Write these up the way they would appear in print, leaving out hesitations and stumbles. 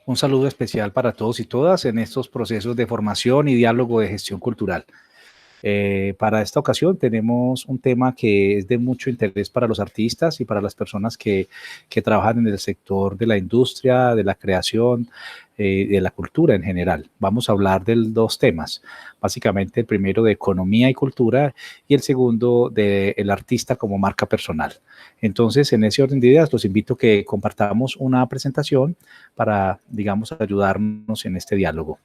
Un saludo especial para todos y todas en estos procesos de formación y diálogo de gestión cultural. Para esta ocasión tenemos un tema que es de mucho interés para los artistas y para las personas que trabajan en el sector de la industria, de la creación, de la cultura en general. Vamos a hablar de dos temas, básicamente el primero de economía y cultura y el segundo de el artista como marca personal. Entonces, en ese orden de ideas, los invito a que compartamos una presentación para, digamos, ayudarnos en este diálogo.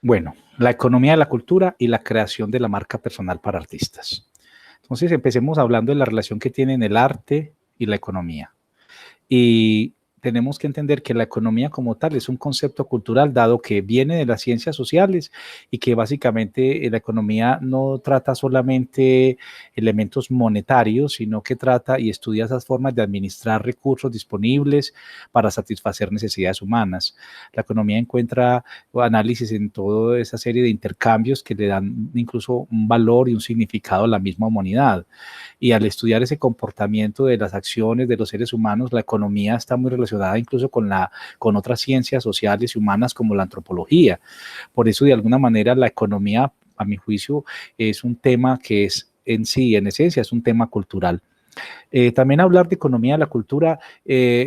Bueno, la economía de la cultura y la creación de la marca personal para artistas. Entonces, empecemos hablando de la relación que tienen el arte y la economía. Y tenemos que entender que la economía como tal es un concepto cultural dado que viene de las ciencias sociales y que básicamente la economía no trata solamente elementos monetarios, sino que trata y estudia esas formas de administrar recursos disponibles para satisfacer necesidades humanas. La economía encuentra análisis en toda esa serie de intercambios que le dan incluso un valor y un significado a la misma humanidad. Y al estudiar ese comportamiento de las acciones de los seres humanos, la economía está muy relacionada incluso con otras ciencias sociales y humanas como la antropología. Por eso, de alguna manera, la economía, a mi juicio, es un tema que es en sí, en esencia, es un tema cultural. También hablar de economía de la cultura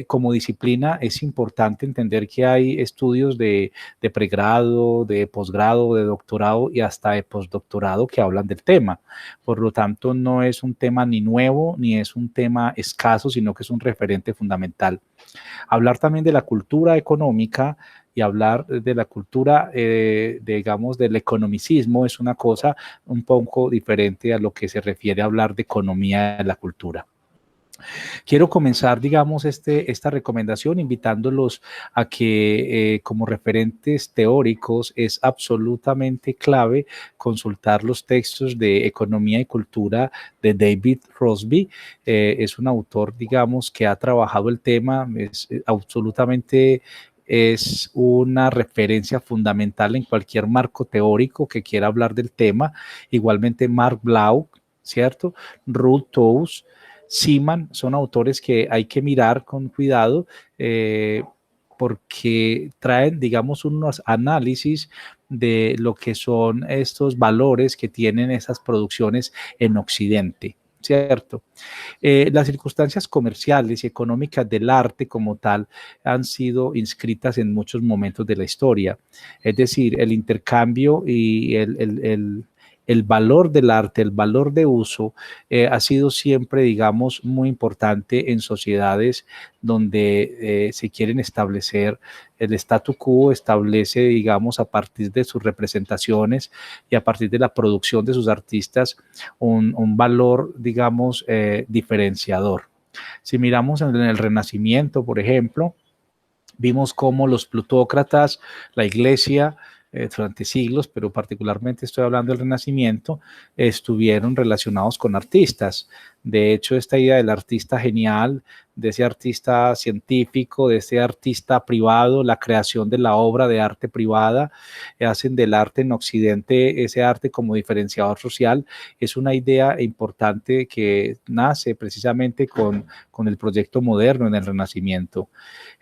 como disciplina es importante entender que hay estudios de pregrado, de posgrado, de doctorado y hasta de postdoctorado que hablan del tema. Por lo tanto, no es un tema ni nuevo ni es un tema escaso, sino que es un referente fundamental. Hablar también de la cultura económica y hablar de la cultura, digamos, del economicismo es una cosa un poco diferente a lo que se refiere a hablar de economía de la cultura. Quiero comenzar, digamos, esta recomendación invitándolos a que como referentes teóricos es absolutamente clave consultar los textos de economía y cultura de David Rosby. Es un autor, digamos, que ha trabajado el tema, es absolutamente es una referencia fundamental en cualquier marco teórico que quiera hablar del tema. Igualmente Mark Blau, ¿cierto? Ruth Toews, Seaman, son autores que hay que mirar con cuidado porque traen, digamos, unos análisis de lo que son estos valores que tienen esas producciones en Occidente. ¿Cierto? Las circunstancias comerciales y económicas del arte como tal han sido inscritas en muchos momentos de la historia. Es decir, el intercambio y el valor del arte, el valor de uso, ha sido siempre, digamos, muy importante en sociedades donde se quieren establecer el statu quo, establece, digamos, a partir de sus representaciones y a partir de la producción de sus artistas, un valor, digamos, diferenciador. Si miramos en el Renacimiento, por ejemplo, vimos cómo los plutócratas, la iglesia, durante siglos, pero particularmente estoy hablando del Renacimiento, estuvieron relacionados con artistas. De hecho, esta idea del artista genial, de ese artista científico, de ese artista privado, la creación de la obra de arte privada, hacen del arte en Occidente ese arte como diferenciador social, es una idea importante que nace precisamente con el proyecto moderno en el Renacimiento.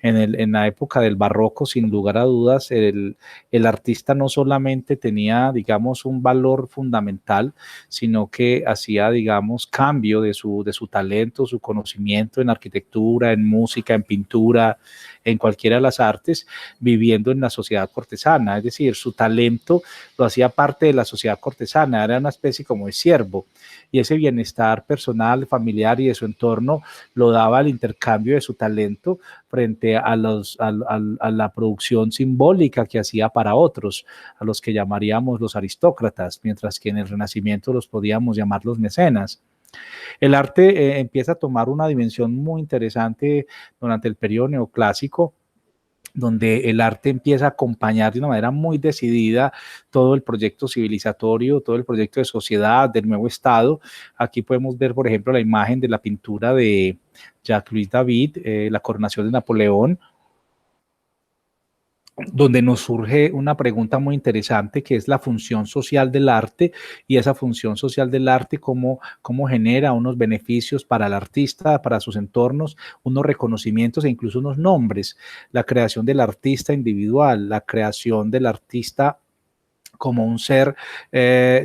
En la época del barroco, sin lugar a dudas, el artista no solamente tenía, digamos, un valor fundamental, sino que hacía, digamos, cambio de su talento, su conocimiento en arquitectura, en música, en pintura, en cualquiera de las artes, viviendo en la sociedad cortesana. Es decir, su talento lo hacía parte de la sociedad cortesana, era una especie como de siervo. Y ese bienestar personal, familiar y de su entorno lo daba al intercambio de su talento frente a la producción simbólica que hacía para otros, a los que llamaríamos los aristócratas, mientras que en el Renacimiento los podíamos llamar los mecenas. El arte empieza a tomar una dimensión muy interesante durante el periodo neoclásico, donde el arte empieza a acompañar de una manera muy decidida todo el proyecto civilizatorio, todo el proyecto de sociedad, del nuevo Estado. Aquí podemos ver, por ejemplo, la imagen de la pintura de Jacques-Louis David, la coronación de Napoleón, donde nos surge una pregunta muy interesante que es la función social del arte y esa función social del arte cómo genera unos beneficios para el artista, para sus entornos, unos reconocimientos e incluso unos nombres, la creación del artista individual, la creación del artista como un ser,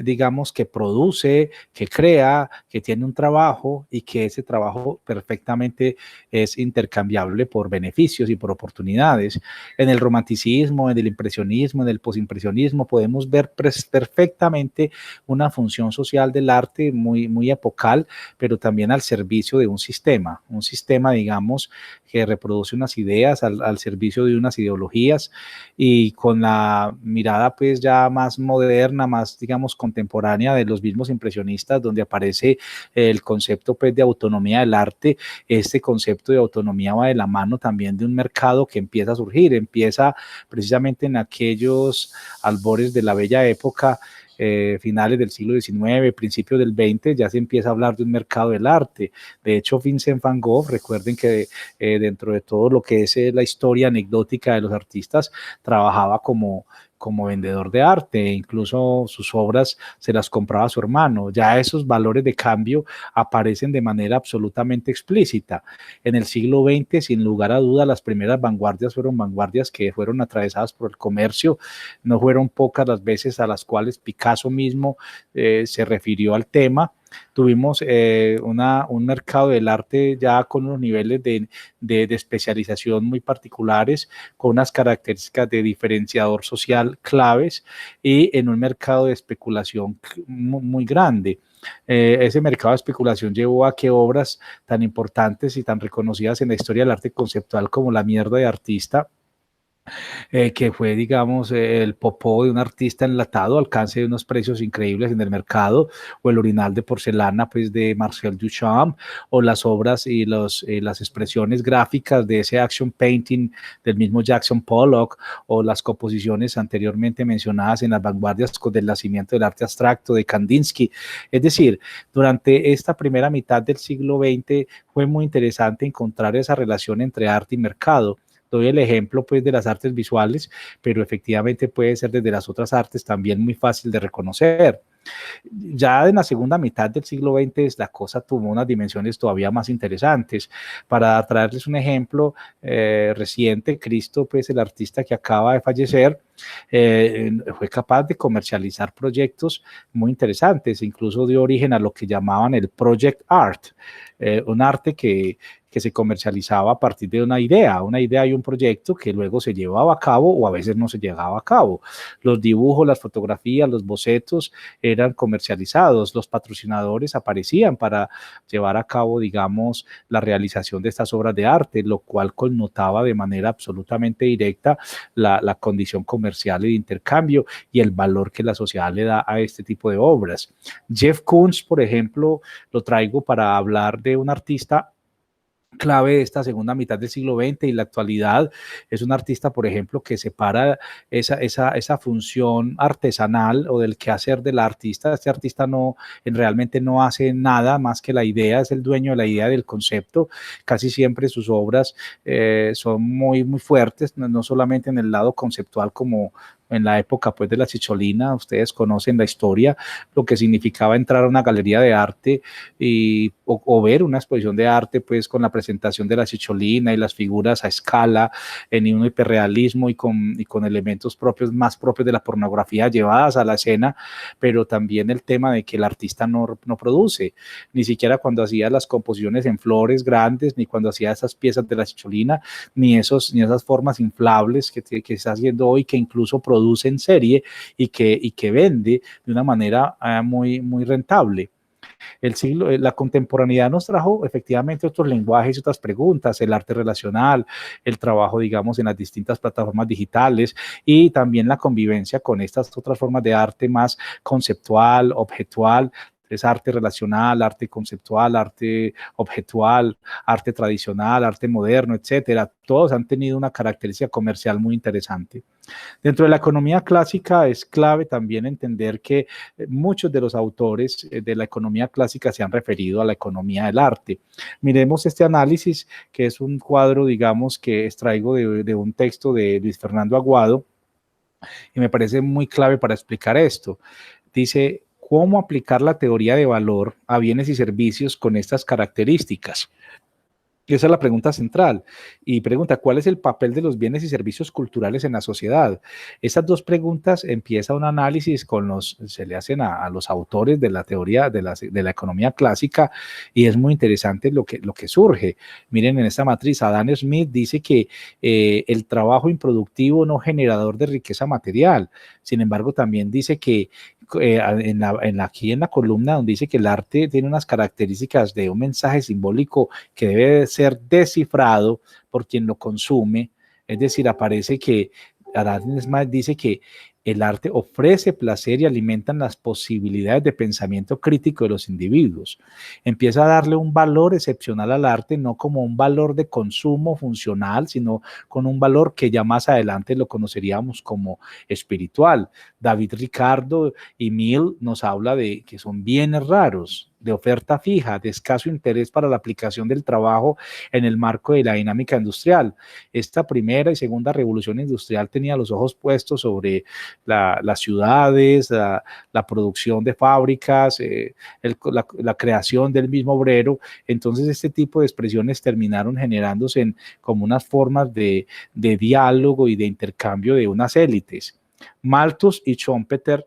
digamos, que produce, que crea, que tiene un trabajo y que ese trabajo perfectamente es intercambiable por beneficios y por oportunidades. En el romanticismo, en el impresionismo, en el posimpresionismo, podemos ver perfectamente una función social del arte muy epocal, pero también al servicio de un sistema, digamos, que reproduce unas ideas al servicio de unas ideologías y con la mirada pues ya más moderna, más digamos contemporánea de los mismos impresionistas, donde aparece el concepto pues de autonomía del arte. Este concepto de autonomía va de la mano también de un mercado que empieza a surgir, empieza precisamente en aquellos albores de la bella época, finales del siglo XIX, principios del XX, ya se empieza a hablar de un mercado del arte. De hecho, Vincent Van Gogh, recuerden que dentro de todo lo que es la historia anecdótica de los artistas, trabajaba como vendedor de arte, incluso sus obras se las compraba su hermano. Ya esos valores de cambio aparecen de manera absolutamente explícita. En el siglo XX, sin lugar a duda, las primeras vanguardias fueron vanguardias que fueron atravesadas por el comercio. No fueron pocas las veces a las cuales Picasso mismo se refirió al tema. Tuvimos un mercado del arte ya con unos niveles de especialización muy particulares, con unas características de diferenciador social claves y en un mercado de especulación muy grande. Ese mercado de especulación llevó a que obras tan importantes y tan reconocidas en la historia del arte conceptual como La mierda de artista, que fue, digamos, el popó de un artista enlatado, alcance de unos precios increíbles en el mercado, o el urinal de porcelana, pues, de Marcel Duchamp, o las obras y las expresiones gráficas de ese action painting del mismo Jackson Pollock, o las composiciones anteriormente mencionadas en las vanguardias con el nacimiento del arte abstracto de Kandinsky. Es decir, durante esta primera mitad del siglo XX fue muy interesante encontrar esa relación entre arte y mercado. Doy el ejemplo pues de las artes visuales, pero efectivamente puede ser desde las otras artes también muy fácil de reconocer. Ya en la segunda mitad del siglo XX la cosa tomó unas dimensiones todavía más interesantes. Para traerles un ejemplo reciente, Cristo, pues el artista que acaba de fallecer, fue capaz de comercializar proyectos muy interesantes, incluso dio origen a lo que llamaban el Project Art, un arte que se comercializaba a partir de una idea y un proyecto que luego se llevaba a cabo o a veces no se llegaba a cabo. Los dibujos, las fotografías, los bocetos eran comercializados, los patrocinadores aparecían para llevar a cabo, digamos, la realización de estas obras de arte, lo cual connotaba de manera absolutamente directa la condición comercial y de intercambio y el valor que la sociedad le da a este tipo de obras. Jeff Koons, por ejemplo, lo traigo para hablar de un artista clave de esta segunda mitad del siglo XX y la actualidad. Es un artista, por ejemplo, que separa esa función artesanal o del quehacer del artista. Este artista realmente no hace nada más que la idea, es el dueño de la idea del concepto. Casi siempre sus obras son muy fuertes, no solamente en el lado conceptual como en la época pues de la chicholina. Ustedes conocen la historia, lo que significaba entrar a una galería de arte o ver una exposición de arte pues con la presentación de la chicholina y las figuras a escala en un hiperrealismo y con elementos más propios de la pornografía llevadas a la escena, pero también el tema de que el artista no produce, ni siquiera cuando hacía las composiciones en flores grandes, ni cuando hacía esas piezas de la chicholina, ni esas formas inflables que está haciendo hoy, que incluso produce en serie y que vende de una manera muy rentable. La contemporaneidad nos trajo efectivamente otros lenguajes y otras preguntas, el arte relacional, el trabajo, digamos, en las distintas plataformas digitales y también la convivencia con estas otras formas de arte más conceptual, objetual, Es arte relacional, arte conceptual, arte objetual, arte tradicional, arte moderno, etcétera. Todos han tenido una característica comercial muy interesante. Dentro de la economía clásica es clave también entender que muchos de los autores de la economía clásica se han referido a la economía del arte. Miremos este análisis, que es un cuadro, digamos, que extraigo de un texto de Luis Fernando Aguado, y me parece muy clave para explicar esto. Dice, ¿cómo aplicar la teoría de valor a bienes y servicios con estas características? Esa es la pregunta central. Y pregunta, ¿cuál es el papel de los bienes y servicios culturales en la sociedad? Esas dos preguntas empieza un análisis se le hacen a los autores de la teoría de la economía clásica, y es muy interesante lo que surge. Miren, en esta matriz, Adam Smith dice que el trabajo improductivo no generador de riqueza material. Sin embargo, también dice que aquí en la columna donde dice que el arte tiene unas características de un mensaje simbólico que debe ser descifrado por quien lo consume, es decir, aparece que Adam Smith dice que el arte ofrece placer y alimenta las posibilidades de pensamiento crítico de los individuos. Empieza a darle un valor excepcional al arte, no como un valor de consumo funcional, sino con un valor que ya más adelante lo conoceríamos como espiritual. David Ricardo y Mill nos habla de que son bienes raros, de oferta fija, de escaso interés para la aplicación del trabajo en el marco de la dinámica industrial. Esta primera y segunda revolución industrial tenía los ojos puestos sobre las ciudades, la producción de fábricas, la creación del mismo obrero. Entonces, este tipo de expresiones terminaron generándose como unas formas de diálogo y de intercambio de unas élites. Malthus y Schumpeter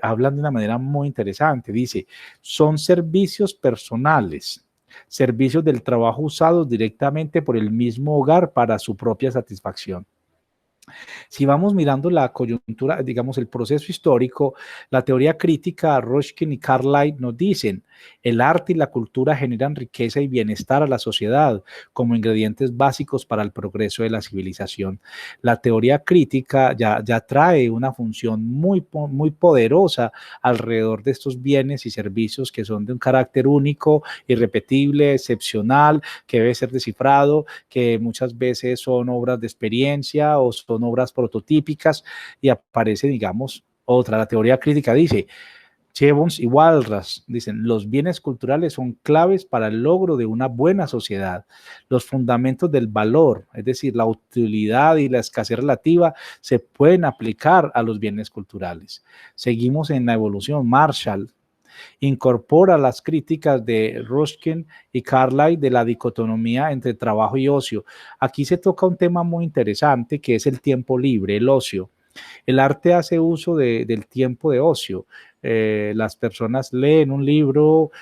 hablan de una manera muy interesante. Dice, son servicios personales, servicios del trabajo usados directamente por el mismo hogar para su propia satisfacción. Si vamos mirando la coyuntura, digamos, el proceso histórico, la teoría crítica, Ruskin y Carlyle nos dicen, el arte y la cultura generan riqueza y bienestar a la sociedad como ingredientes básicos para el progreso de la civilización. La teoría crítica ya trae una función muy poderosa alrededor de estos bienes y servicios que son de un carácter único, irrepetible, excepcional, que debe ser descifrado, que muchas veces son obras de experiencia o son obras prototípicas, y aparece, digamos, otra. La teoría crítica dice, Jevons y Walras dicen, los bienes culturales son claves para el logro de una buena sociedad. Los fundamentos del valor, es decir, la utilidad y la escasez relativa, se pueden aplicar a los bienes culturales. Seguimos en la evolución. Marshall incorpora las críticas de Ruskin y Carlyle de la dicotomía entre trabajo y ocio. Aquí se toca un tema muy interesante que es el tiempo libre, el ocio. El arte hace uso del tiempo de ocio. Las personas leen un libro,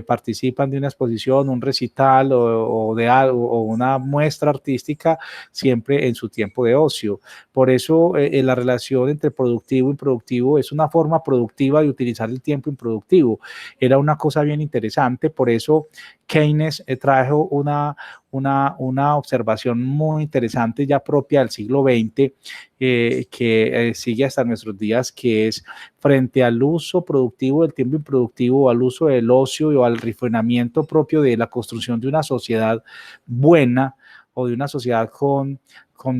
participan de una exposición, un recital o una muestra artística, siempre en su tiempo de ocio. Por eso la relación entre productivo y improductivo es una forma productiva de utilizar el tiempo improductivo. Era una cosa bien interesante, por eso Keynes trajo una observación muy interesante ya propia del siglo XX, que sigue hasta nuestros días, que es frente al uso productivo del tiempo improductivo, al uso del ocio o al refinamiento propio de la construcción de una sociedad buena o de una sociedad con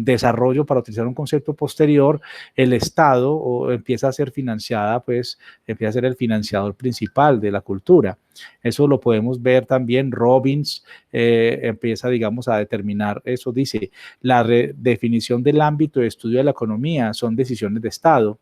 desarrollo, para utilizar un concepto posterior, el Estado empieza a ser financiada, pues empieza a ser el financiador principal de la cultura. Eso lo podemos ver también. Robbins empieza, digamos, a determinar eso. Dice, la redefinición del ámbito de estudio de la economía son decisiones de Estado.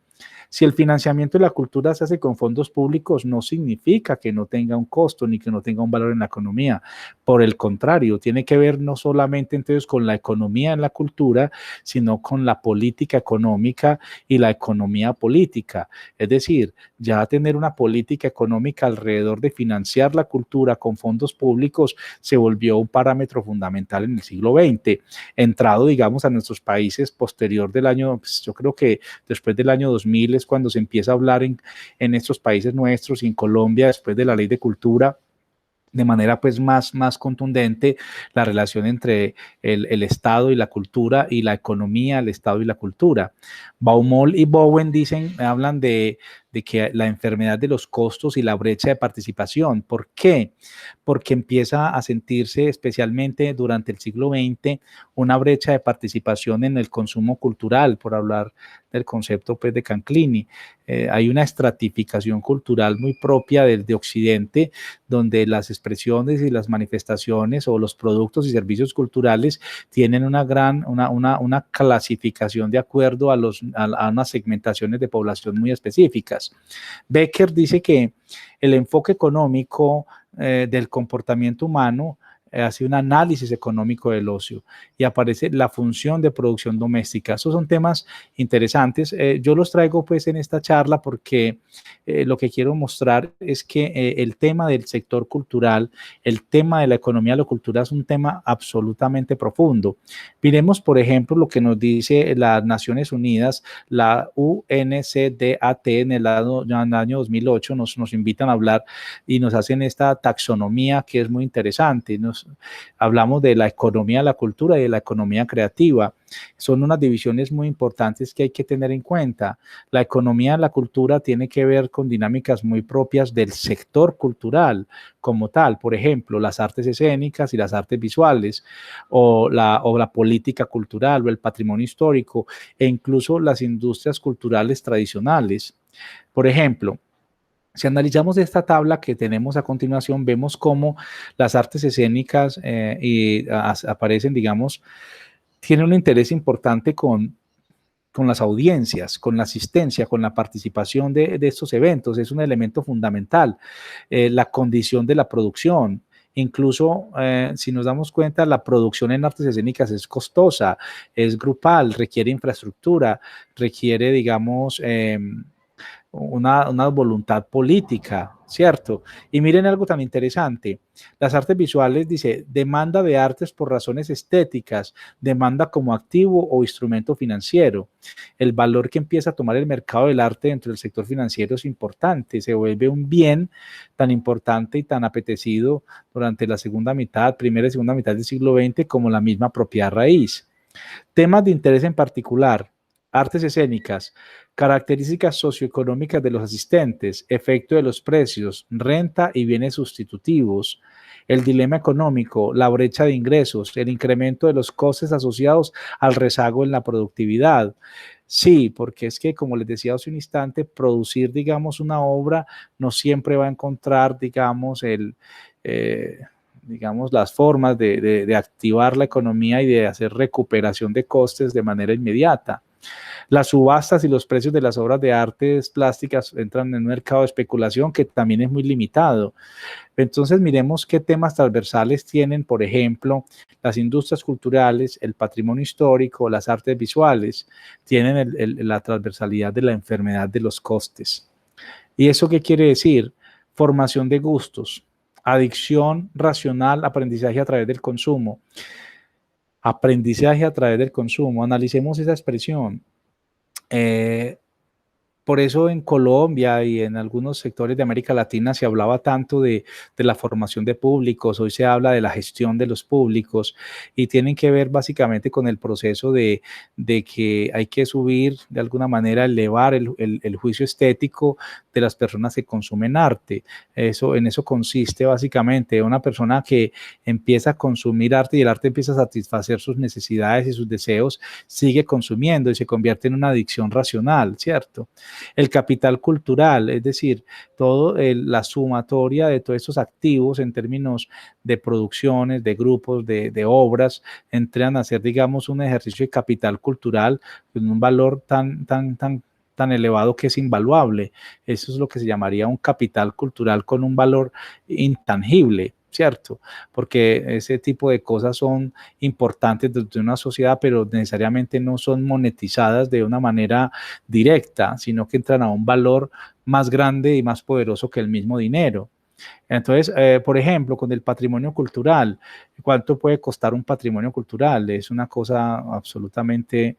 Si el financiamiento de la cultura se hace con fondos públicos, no significa que no tenga un costo ni que no tenga un valor en la economía. Por el contrario, tiene que ver no solamente entonces con la economía en la cultura, sino con la política económica y la economía política. Es decir, ya tener una política económica alrededor de financiar la cultura con fondos públicos se volvió un parámetro fundamental en el siglo XX. Entrado, digamos, a nuestros países posterior del año, pues yo creo que después del año 2000 es cuando se empieza a hablar en estos países nuestros y en Colombia, después de la ley de cultura, de manera pues más contundente, la relación entre el Estado y la cultura, y la economía, el Estado y la cultura. Baumol y Bowen hablan de de que la enfermedad de los costos y la brecha de participación. ¿Por qué? Porque empieza a sentirse, especialmente durante el siglo XX, una brecha de participación en el consumo cultural, por hablar del concepto pues, de Canclini. Hay una estratificación cultural muy propia de Occidente, donde las expresiones y las manifestaciones o los productos y servicios culturales tienen una clasificación de acuerdo a unas segmentaciones de población muy específicas. Becker dice que el enfoque económico del comportamiento humano hace un análisis económico del ocio y aparece la función de producción doméstica. Esos son temas interesantes. Yo los traigo pues en esta charla porque lo que quiero mostrar es que el tema del sector cultural, el tema de la economía de la cultura es un tema absolutamente profundo. Miremos, por ejemplo, lo que nos dice las Naciones Unidas, la UNCDAT en el año 2008, nos invitan a hablar y nos hacen esta taxonomía que es muy interesante. Hablamos de la economía de la cultura y de la economía creativa. Son unas divisiones muy importantes que hay que tener en cuenta. La economía de la cultura tiene que ver con dinámicas muy propias del sector cultural como tal, por ejemplo, las artes escénicas y las artes visuales, o la política cultural o el patrimonio histórico, e incluso las industrias culturales tradicionales. Por ejemplo, si analizamos esta tabla que tenemos a continuación, vemos cómo las artes escénicas aparecen, digamos, tienen un interés importante con las audiencias, con la asistencia, con la participación de estos eventos. Es un elemento fundamental. La condición de la producción. Incluso, si nos damos cuenta, la producción en artes escénicas es costosa, es grupal, requiere infraestructura, requiere, digamos, una voluntad política, ¿cierto? Y miren algo tan interesante, las artes visuales, dice, demanda de artes por razones estéticas, demanda como activo o instrumento financiero. El valor que empieza a tomar el mercado del arte dentro del sector financiero es importante, se vuelve un bien tan importante y tan apetecido durante la primera y segunda mitad del siglo XX como la misma propiedad raíz. Temas de interés en particular, artes escénicas, características socioeconómicas de los asistentes, efecto de los precios, renta y bienes sustitutivos, el dilema económico, la brecha de ingresos, el incremento de los costes asociados al rezago en la productividad. Sí, porque es que, como les decía hace un instante, producir, digamos, una obra no siempre va a encontrar, digamos, digamos, las formas de activar la economía y de hacer recuperación de costes de manera inmediata. Las subastas y los precios de las obras de artes plásticas entran en un mercado de especulación que también es muy limitado. Entonces, miremos qué temas transversales tienen, por ejemplo, las industrias culturales, el patrimonio histórico, las artes visuales, tienen la transversalidad de la enfermedad de los costes. ¿Y eso qué quiere decir? Formación de gustos, adicción racional, aprendizaje a través del consumo. Aprendizaje a través del consumo. Analicemos esa expresión. Por eso en Colombia y en algunos sectores de América Latina se hablaba tanto de la formación de públicos, hoy se habla de la gestión de los públicos y tienen que ver básicamente con el proceso de que hay que subir, de alguna manera, elevar el juicio estético de las personas que consumen arte. En eso consiste básicamente una persona que empieza a consumir arte y el arte empieza a satisfacer sus necesidades y sus deseos, sigue consumiendo y se convierte en una adicción racional, ¿cierto? El capital cultural, es decir, la sumatoria de todos estos activos en términos de producciones, de grupos, de obras, entran a ser, digamos, un ejercicio de capital cultural con un valor tan elevado que es invaluable. Eso es lo que se llamaría un capital cultural con un valor intangible, ¿cierto? Porque ese tipo de cosas son importantes dentro de una sociedad, pero necesariamente no son monetizadas de una manera directa, sino que entran a un valor más grande y más poderoso que el mismo dinero. Entonces, por ejemplo, con el patrimonio cultural, ¿cuánto puede costar un patrimonio cultural? Es una cosa absolutamente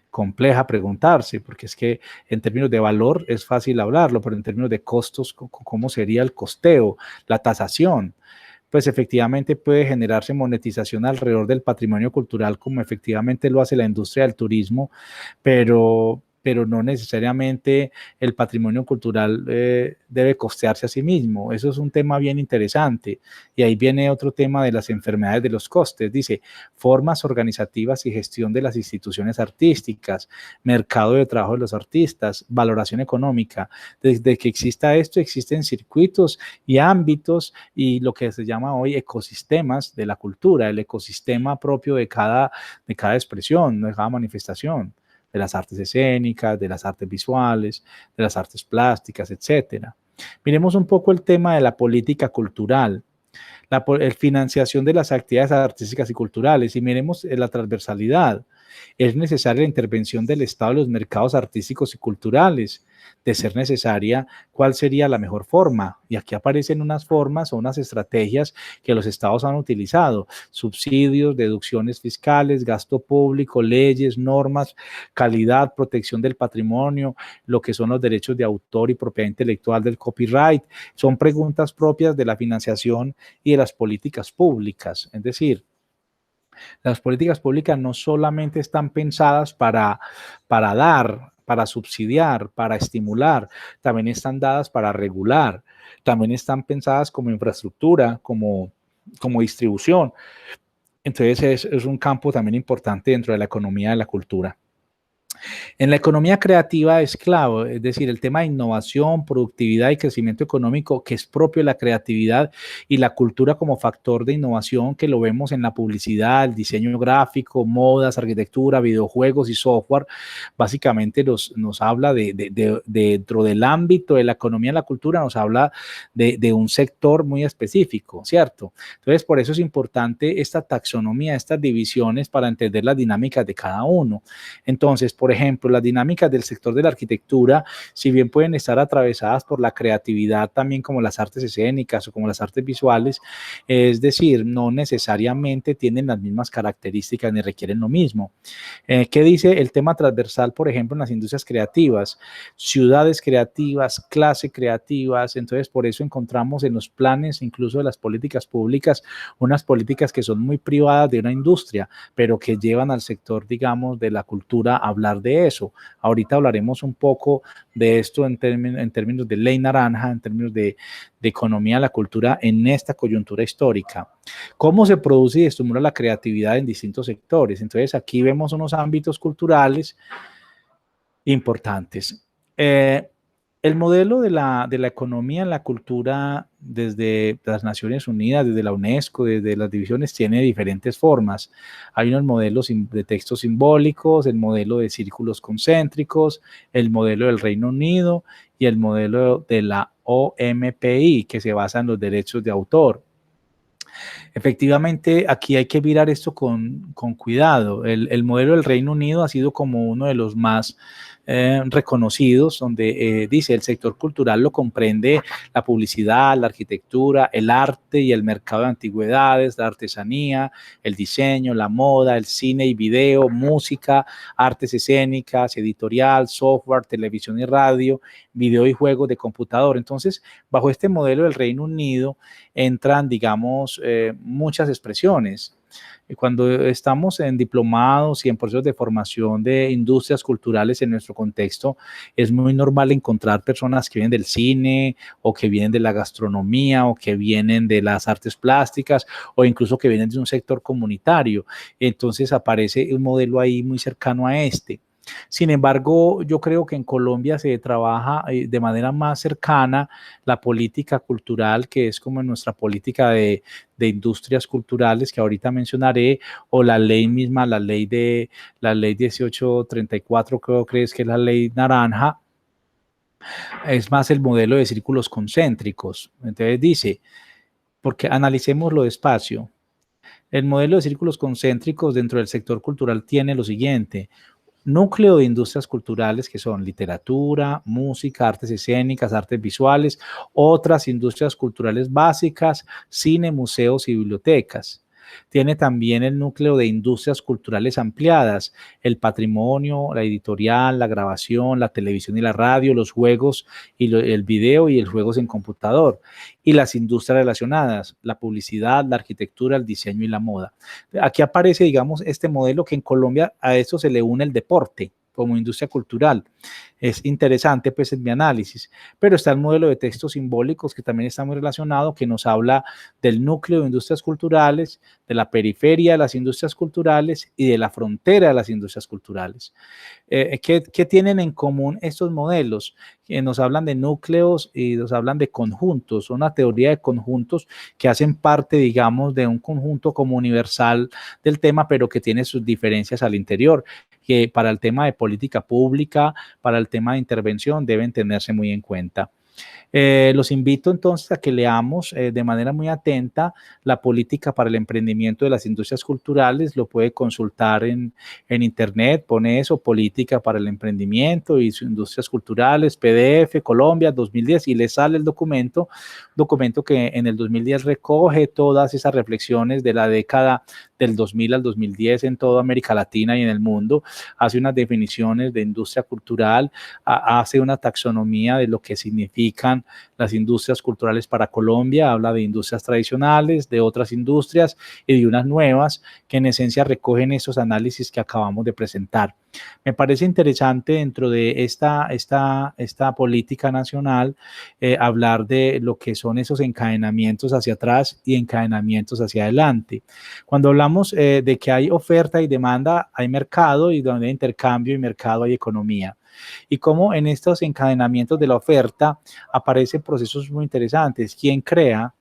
compleja preguntarse, porque es que en términos de valor es fácil hablarlo, pero en términos de costos, ¿cómo sería el costeo, la tasación? Pues efectivamente puede generarse monetización alrededor del patrimonio cultural, como efectivamente lo hace la industria del turismo, pero pero no necesariamente el patrimonio cultural debe costearse a sí mismo. Eso es un tema bien interesante. Y ahí viene otro tema de las enfermedades de los costes. Dice, formas organizativas y gestión de las instituciones artísticas, mercado de trabajo de los artistas, valoración económica. Desde que exista esto, existen circuitos y ámbitos y lo que se llama hoy ecosistemas de la cultura, el ecosistema propio de cada expresión, de cada manifestación, de las artes escénicas, de las artes visuales, de las artes plásticas, etcétera. Miremos un poco el tema de la política cultural, la financiación de las actividades artísticas y culturales, y miremos la transversalidad. Es necesaria la intervención del Estado en los mercados artísticos y culturales. De ser necesaria, ¿cuál sería la mejor forma? Y aquí aparecen unas formas o unas estrategias que los estados han utilizado: subsidios, deducciones fiscales, gasto público, leyes, normas, calidad, protección del patrimonio, lo que son los derechos de autor y propiedad intelectual del copyright. Son preguntas propias de la financiación y de las políticas públicas. Es decir, las políticas públicas no solamente están pensadas para dar, para subsidiar, para estimular, también están dadas para regular, también están pensadas como infraestructura, como distribución. Entonces es un campo también importante dentro de la economía de la cultura. En la economía creativa es clave, es decir, el tema de innovación, productividad y crecimiento económico, que es propio de la creatividad y la cultura como factor de innovación, que lo vemos en la publicidad, el diseño gráfico, modas, arquitectura, videojuegos y software. Básicamente nos habla dentro del ámbito de la economía de la cultura, nos habla de un sector muy específico, ¿cierto? Entonces, por eso es importante esta taxonomía, estas divisiones para entender las dinámicas de cada uno. Entonces, por ejemplo, las dinámicas del sector de la arquitectura, si bien pueden estar atravesadas por la creatividad también como las artes escénicas o como las artes visuales, es decir, no necesariamente tienen las mismas características ni requieren lo mismo. ¿Qué dice el tema transversal, por ejemplo, en las industrias creativas? Ciudades creativas, clase creativas. Entonces, por eso encontramos en los planes, incluso de las políticas públicas, unas políticas que son muy privadas de una industria, pero que llevan al sector, digamos, de la cultura a hablar de eso. Ahorita hablaremos un poco de esto en términos de ley naranja, en términos de economía de la cultura en esta coyuntura histórica. ¿Cómo se produce y estimula la creatividad en distintos sectores? Entonces, aquí vemos unos ámbitos culturales importantes. El modelo de la economía en la cultura desde las Naciones Unidas, desde la UNESCO, desde las divisiones, tiene diferentes formas. Hay unos modelos de textos simbólicos, el modelo de círculos concéntricos, el modelo del Reino Unido y el modelo de la OMPI, que se basa en los derechos de autor. Efectivamente, aquí hay que mirar esto con cuidado. El modelo del Reino Unido ha sido como uno de los más reconocidos, donde dice el sector cultural lo comprende la publicidad, la arquitectura, el arte y el mercado de antigüedades, la artesanía, el diseño, la moda, el cine y video, música, artes escénicas, editorial, software, televisión y radio, video y juegos de computador. Entonces, bajo este modelo del Reino Unido entran, digamos, muchas expresiones. Cuando estamos en diplomados y en procesos de formación de industrias culturales en nuestro contexto, es muy normal encontrar personas que vienen del cine o que vienen de la gastronomía o que vienen de las artes plásticas o incluso que vienen de un sector comunitario. Entonces aparece un modelo ahí muy cercano a este. Sin embargo, yo creo que en Colombia se trabaja de manera más cercana la política cultural, que es como nuestra política de industrias culturales que ahorita mencionaré, o la ley misma, la ley 1834, creo que es la ley naranja, es más el modelo de círculos concéntricos. Entonces dice, porque analicémoslo despacio, el modelo de círculos concéntricos dentro del sector cultural tiene lo siguiente: núcleo de industrias culturales, que son literatura, música, artes escénicas, artes visuales, otras industrias culturales básicas, cine, museos y bibliotecas. Tiene también el núcleo de industrias culturales ampliadas, el patrimonio, la editorial, la grabación, la televisión y la radio, los juegos y el video y los juegos en computador, y las industrias relacionadas, la publicidad, la arquitectura, el diseño y la moda. Aquí aparece, digamos, este modelo que en Colombia a esto se le une el deporte. como industria cultural. Es interesante, pues, en mi análisis. Pero está el modelo de textos simbólicos, que también está muy relacionado, que nos habla del núcleo de industrias culturales, de la periferia de las industrias culturales y de la frontera de las industrias culturales. ¿Qué tienen en común estos modelos? Que nos hablan de núcleos y nos hablan de conjuntos, una teoría de conjuntos que hacen parte, digamos, de un conjunto como universal del tema, pero que tiene sus diferencias al interior, que para el tema de política pública, para el tema de intervención, deben tenerse muy en cuenta. Los invito entonces a que leamos de manera muy atenta la política para el emprendimiento de las industrias culturales. Lo puede consultar en internet, pone eso, política para el emprendimiento y sus industrias culturales, PDF, Colombia 2010, y le sale el documento que en el 2010 recoge todas esas reflexiones de la década del 2000 al 2010 en toda América Latina y en el mundo, hace unas definiciones de industria cultural, hace una taxonomía de lo que significan las industrias culturales para Colombia, habla de industrias tradicionales, de otras industrias y de unas nuevas que en esencia recogen esos análisis que acabamos de presentar. Me parece interesante dentro de esta política nacional hablar de lo que son esos encadenamientos hacia atrás y encadenamientos hacia adelante. Cuando hablamos de que hay oferta y demanda, hay mercado, y donde hay intercambio y mercado hay economía. Y cómo en estos encadenamientos de la oferta aparecen procesos muy interesantes. ¿Quién crea?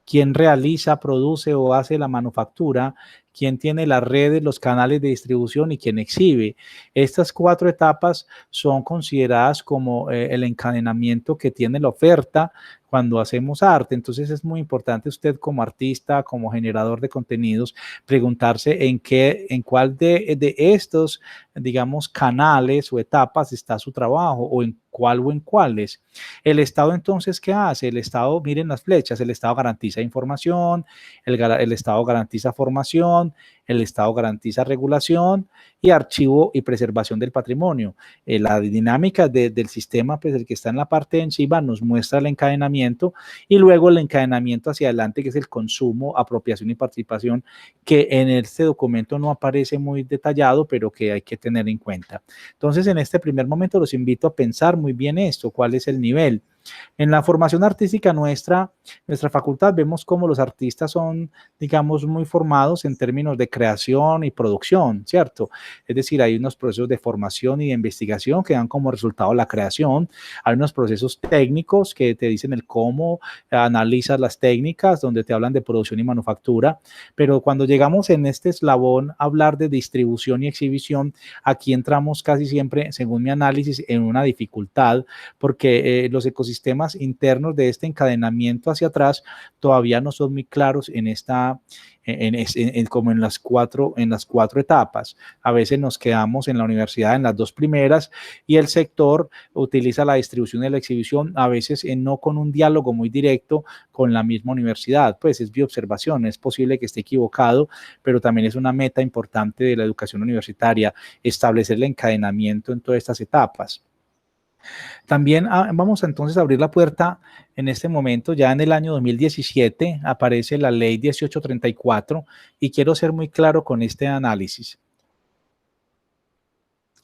¿Quién realiza, produce o hace la manufactura? ¿Quién tiene las redes, los canales de distribución y quién exhibe? Estas 4 etapas son consideradas como el encadenamiento que tiene la oferta cuando hacemos arte. Entonces es muy importante usted como artista, como generador de contenidos, preguntarse en cuál de estos, digamos, canales o etapas está su trabajo, o en cuál o en cuáles. El Estado entonces, ¿qué hace? El Estado, miren las flechas, el Estado garantiza información, el Estado garantiza formación, el Estado garantiza regulación y archivo y preservación del patrimonio. La dinámica del sistema, pues el que está en la parte de encima, nos muestra el encadenamiento, y luego el encadenamiento hacia adelante, que es el consumo, apropiación y participación, que en este documento no aparece muy detallado, pero que hay que tener en cuenta. Entonces, en este primer momento los invito a pensar muy bien esto, cuál es el nivel. En la formación artística nuestra facultad, vemos cómo los artistas son, digamos, muy formados en términos de creación y producción, ¿cierto? Es decir, hay unos procesos de formación y de investigación que dan como resultado la creación, hay unos procesos técnicos que te dicen el cómo analizas las técnicas, donde te hablan de producción y manufactura, pero cuando llegamos en este eslabón a hablar de distribución y exhibición, aquí entramos casi siempre, según mi análisis, en una dificultad, porque los ecosistemas internos de este encadenamiento hacia atrás todavía no son muy claros como en las cuatro etapas. A veces nos quedamos en la universidad en las 2 primeras, y el sector utiliza la distribución y la exhibición a veces no con un diálogo muy directo con la misma universidad. Pues es bioobservación, es posible que esté equivocado, pero también es una meta importante de la educación universitaria, establecer el encadenamiento en todas estas etapas. También vamos entonces a abrir la puerta en este momento. Ya en el año 2017 aparece la ley 1834, y quiero ser muy claro con este análisis.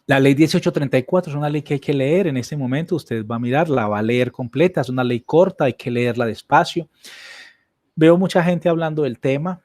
La ley 1834 es una ley que hay que leer en este momento. Usted va a mirarla, va a leer completa. Es una ley corta, hay que leerla despacio. Veo mucha gente hablando del tema.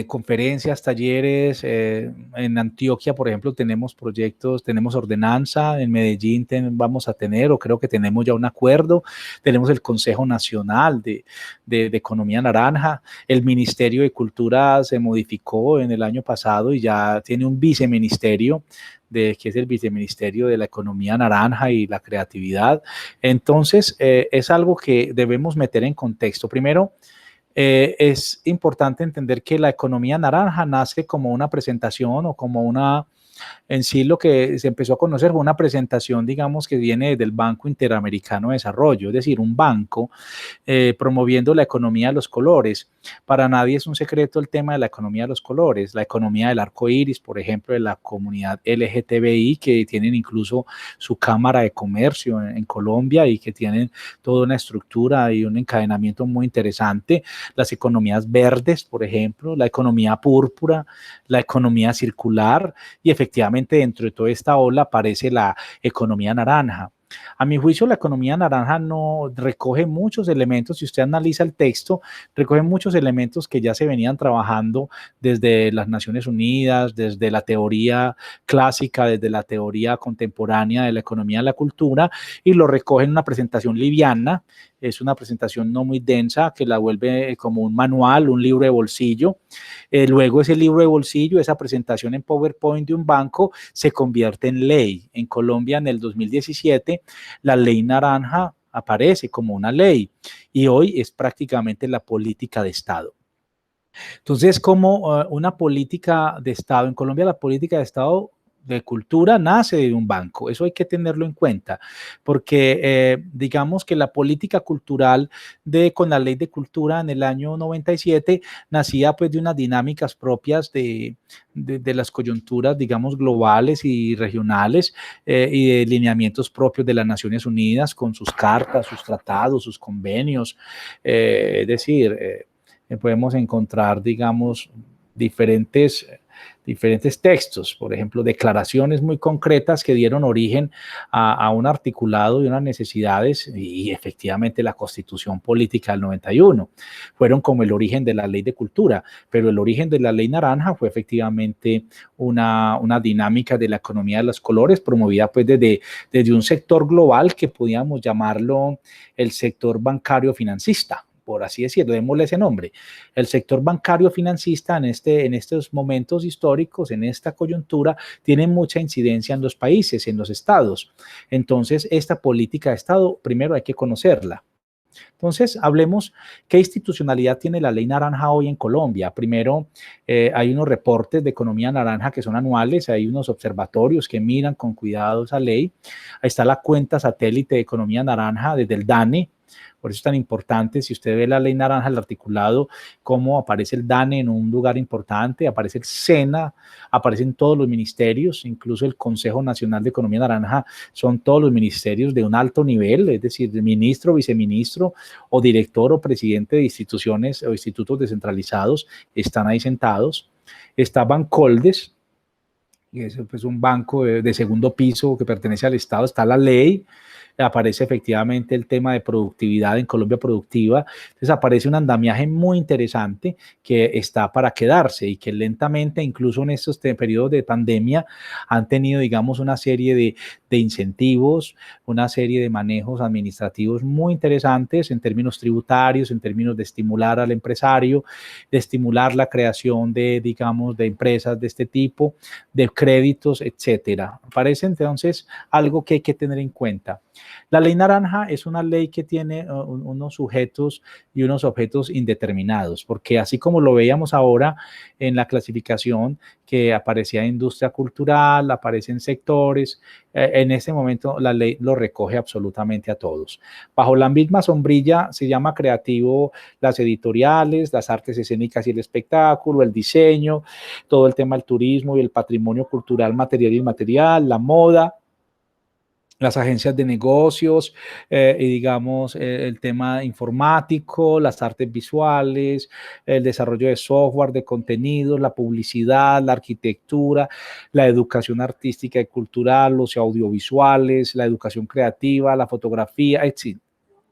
Conferencias, talleres, en Antioquia, por ejemplo, tenemos proyectos, tenemos ordenanza, en Medellín vamos a tener, o creo que tenemos ya un acuerdo, tenemos el Consejo Nacional de Economía Naranja, el Ministerio de Cultura se modificó en el año pasado y ya tiene un viceministerio, que es el Viceministerio de la Economía Naranja y la Creatividad. Entonces, es algo que debemos meter en contexto. Primero, es importante entender que la economía naranja nace como una presentación, o como en sí lo que se empezó a conocer fue una presentación, digamos, que viene del Banco Interamericano de Desarrollo, es decir, un banco promoviendo la economía de los colores. Para nadie es un secreto el tema de la economía de los colores, la economía del arco iris, por ejemplo, de la comunidad LGTBI, que tienen incluso su cámara de comercio en Colombia y que tienen toda una estructura y un encadenamiento muy interesante. Las economías verdes, por ejemplo, la economía púrpura, la economía circular, y efectivamente efectivamente dentro de toda esta ola aparece la economía naranja. A mi juicio, la economía naranja no recoge muchos elementos, si usted analiza el texto, recoge muchos elementos que ya se venían trabajando desde las Naciones Unidas, desde la teoría clásica, desde la teoría contemporánea de la economía de la cultura, y lo recoge en una presentación liviana. Es una presentación no muy densa que la vuelve como un manual, un libro de bolsillo. Luego ese libro de bolsillo, esa presentación en PowerPoint de un banco se convierte en ley. En Colombia en el 2017 la ley naranja aparece como una ley y hoy es prácticamente la política de Estado. Entonces, como una política de Estado, en Colombia la política de Estado de cultura nace de un banco, eso hay que tenerlo en cuenta, porque digamos que la política cultural con la ley de cultura en el año 97 nacía pues de unas dinámicas propias de las coyunturas, digamos, globales y regionales y de lineamientos propios de las Naciones Unidas con sus cartas, sus tratados, sus convenios, es decir, podemos encontrar, digamos, diferentes textos, por ejemplo, declaraciones muy concretas que dieron origen a un articulado y unas necesidades y efectivamente la Constitución Política del 91 fueron como el origen de la Ley de Cultura, pero el origen de la Ley Naranja fue efectivamente una dinámica de la economía de los colores promovida pues desde un sector global que podíamos llamarlo el sector bancario financista, por así decirlo, démosle ese nombre. El sector bancario financista en estos momentos históricos, en esta coyuntura, tiene mucha incidencia en los países, en los estados. Entonces, esta política de Estado, primero hay que conocerla. Entonces, hablemos qué institucionalidad tiene la ley naranja hoy en Colombia. Primero, hay unos reportes de economía naranja que son anuales, hay unos observatorios que miran con cuidado esa ley. Ahí está la cuenta satélite de economía naranja desde el DANE. Por eso es tan importante, si usted ve la ley naranja, el articulado, cómo aparece el DANE en un lugar importante, aparece el SENA, aparecen todos los ministerios, incluso el Consejo Nacional de Economía Naranja, son todos los ministerios de un alto nivel, es decir, de ministro, viceministro o director o presidente de instituciones o institutos descentralizados, están ahí sentados. Está Bancoldes, que es pues, un banco de segundo piso que pertenece al Estado, está la ley, aparece efectivamente el tema de productividad en Colombia Productiva, entonces aparece un andamiaje muy interesante que está para quedarse y que lentamente, incluso en estos periodos de pandemia, han tenido, digamos, una serie de incentivos, una serie de manejos administrativos muy interesantes en términos tributarios, en términos de estimular al empresario, de estimular la creación de, digamos, de empresas de este tipo, de créditos, etcétera. Parece entonces algo que hay que tener en cuenta. La ley naranja es una ley que tiene unos sujetos y unos objetos indeterminados, porque así como lo veíamos ahora en la clasificación que aparecía en industria cultural, aparece en sectores, en este momento la ley lo recoge absolutamente a todos. Bajo la misma sombrilla se llama creativo las editoriales, las artes escénicas y el espectáculo, el diseño, todo el tema del turismo y el patrimonio cultural material y inmaterial, la moda, las agencias de negocios y digamos el tema informático, las artes visuales, el desarrollo de software, de contenidos, la publicidad, la arquitectura, la educación artística y cultural, los audiovisuales, la educación creativa, la fotografía, etc.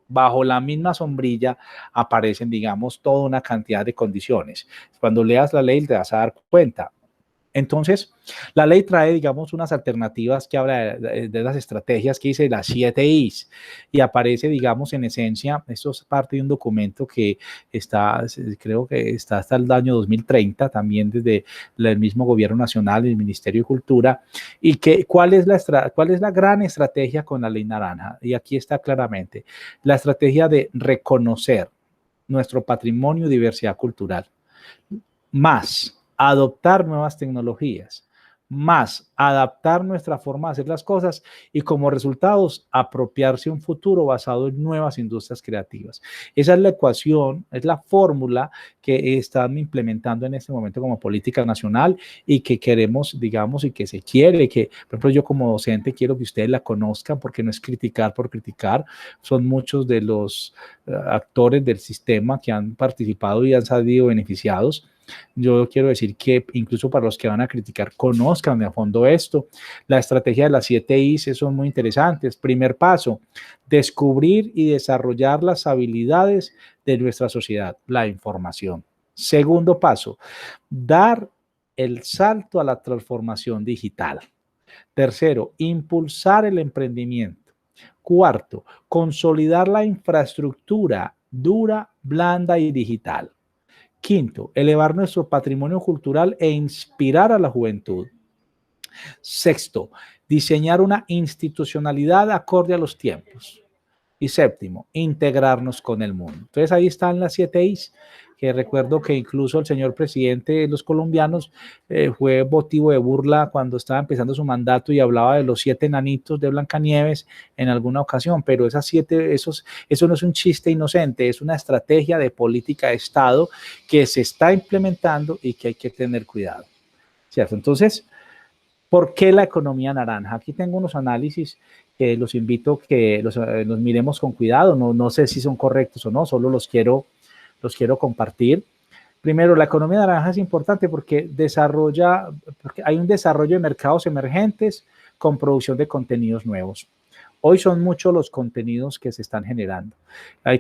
Bajo la misma sombrilla aparecen, digamos, toda una cantidad de condiciones. Cuando leas la ley te vas a dar cuenta. Entonces, la ley trae, digamos, unas alternativas que habla de las estrategias que dice las 7 Is y aparece, digamos, en esencia, esto es parte de un documento que está, creo que está hasta el año 2030, también desde el mismo Gobierno Nacional y el Ministerio de Cultura, y que cuál es la gran estrategia con la ley naranja. Y aquí está claramente, la estrategia de reconocer nuestro patrimonio y diversidad cultural, más adoptar nuevas tecnologías, más adaptar nuestra forma de hacer las cosas y como resultados apropiarse un futuro basado en nuevas industrias creativas. Esa es la ecuación, es la fórmula que están implementando en este momento como política nacional y que queremos, digamos, y que se quiere, que por ejemplo yo como docente quiero que ustedes la conozcan porque no es criticar por criticar, son muchos de los actores del sistema que han participado y han salido beneficiados. Yo quiero decir que incluso para los que van a criticar, conozcan de a fondo esto. La estrategia de las 7 Is son muy interesantes. Primer paso, descubrir y desarrollar las habilidades de nuestra sociedad, la información. Segundo paso, dar el salto a la transformación digital. Tercero, impulsar el emprendimiento. Cuarto, consolidar la infraestructura dura, blanda y digital. Quinto, elevar nuestro patrimonio cultural e inspirar a la juventud. Sexto, diseñar una institucionalidad acorde a los tiempos. Y séptimo, integrarnos con el mundo. Entonces ahí están las 7 Is, que recuerdo que incluso el señor presidente de los colombianos fue motivo de burla cuando estaba empezando su mandato y hablaba de los 7 enanitos de Blancanieves en alguna ocasión, pero esas 7, eso no es un chiste inocente, es una estrategia de política de Estado que se está implementando y que hay que tener cuidado, ¿cierto? Entonces, ¿por qué la economía naranja? Aquí tengo unos análisis que los invito a que los miremos con cuidado. No sé si son correctos o no, solo los quiero compartir. Primero, la economía naranja es importante porque hay un desarrollo de mercados emergentes con producción de contenidos nuevos. Hoy son muchos los contenidos que se están generando. Hay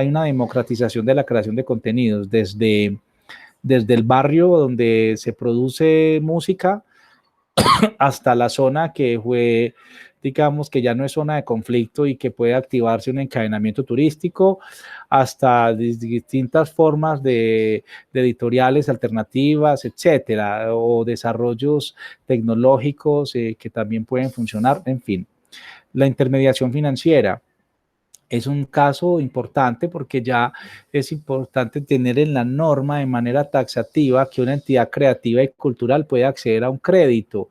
una democratización de la creación de contenidos, desde el barrio donde se produce música, hasta la zona que fue, digamos, que ya no es zona de conflicto y que puede activarse un encadenamiento turístico, hasta distintas formas de editoriales alternativas, etcétera, o desarrollos tecnológicos que también pueden funcionar, en fin. La intermediación financiera es un caso importante porque ya es importante tener en la norma de manera taxativa que una entidad creativa y cultural puede acceder a un crédito,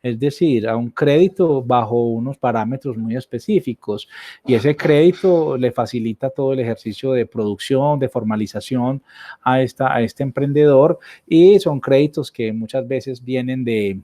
es decir, a un crédito bajo unos parámetros muy específicos, y ese crédito le facilita todo el ejercicio de producción, de formalización a este emprendedor, y son créditos que muchas veces vienen de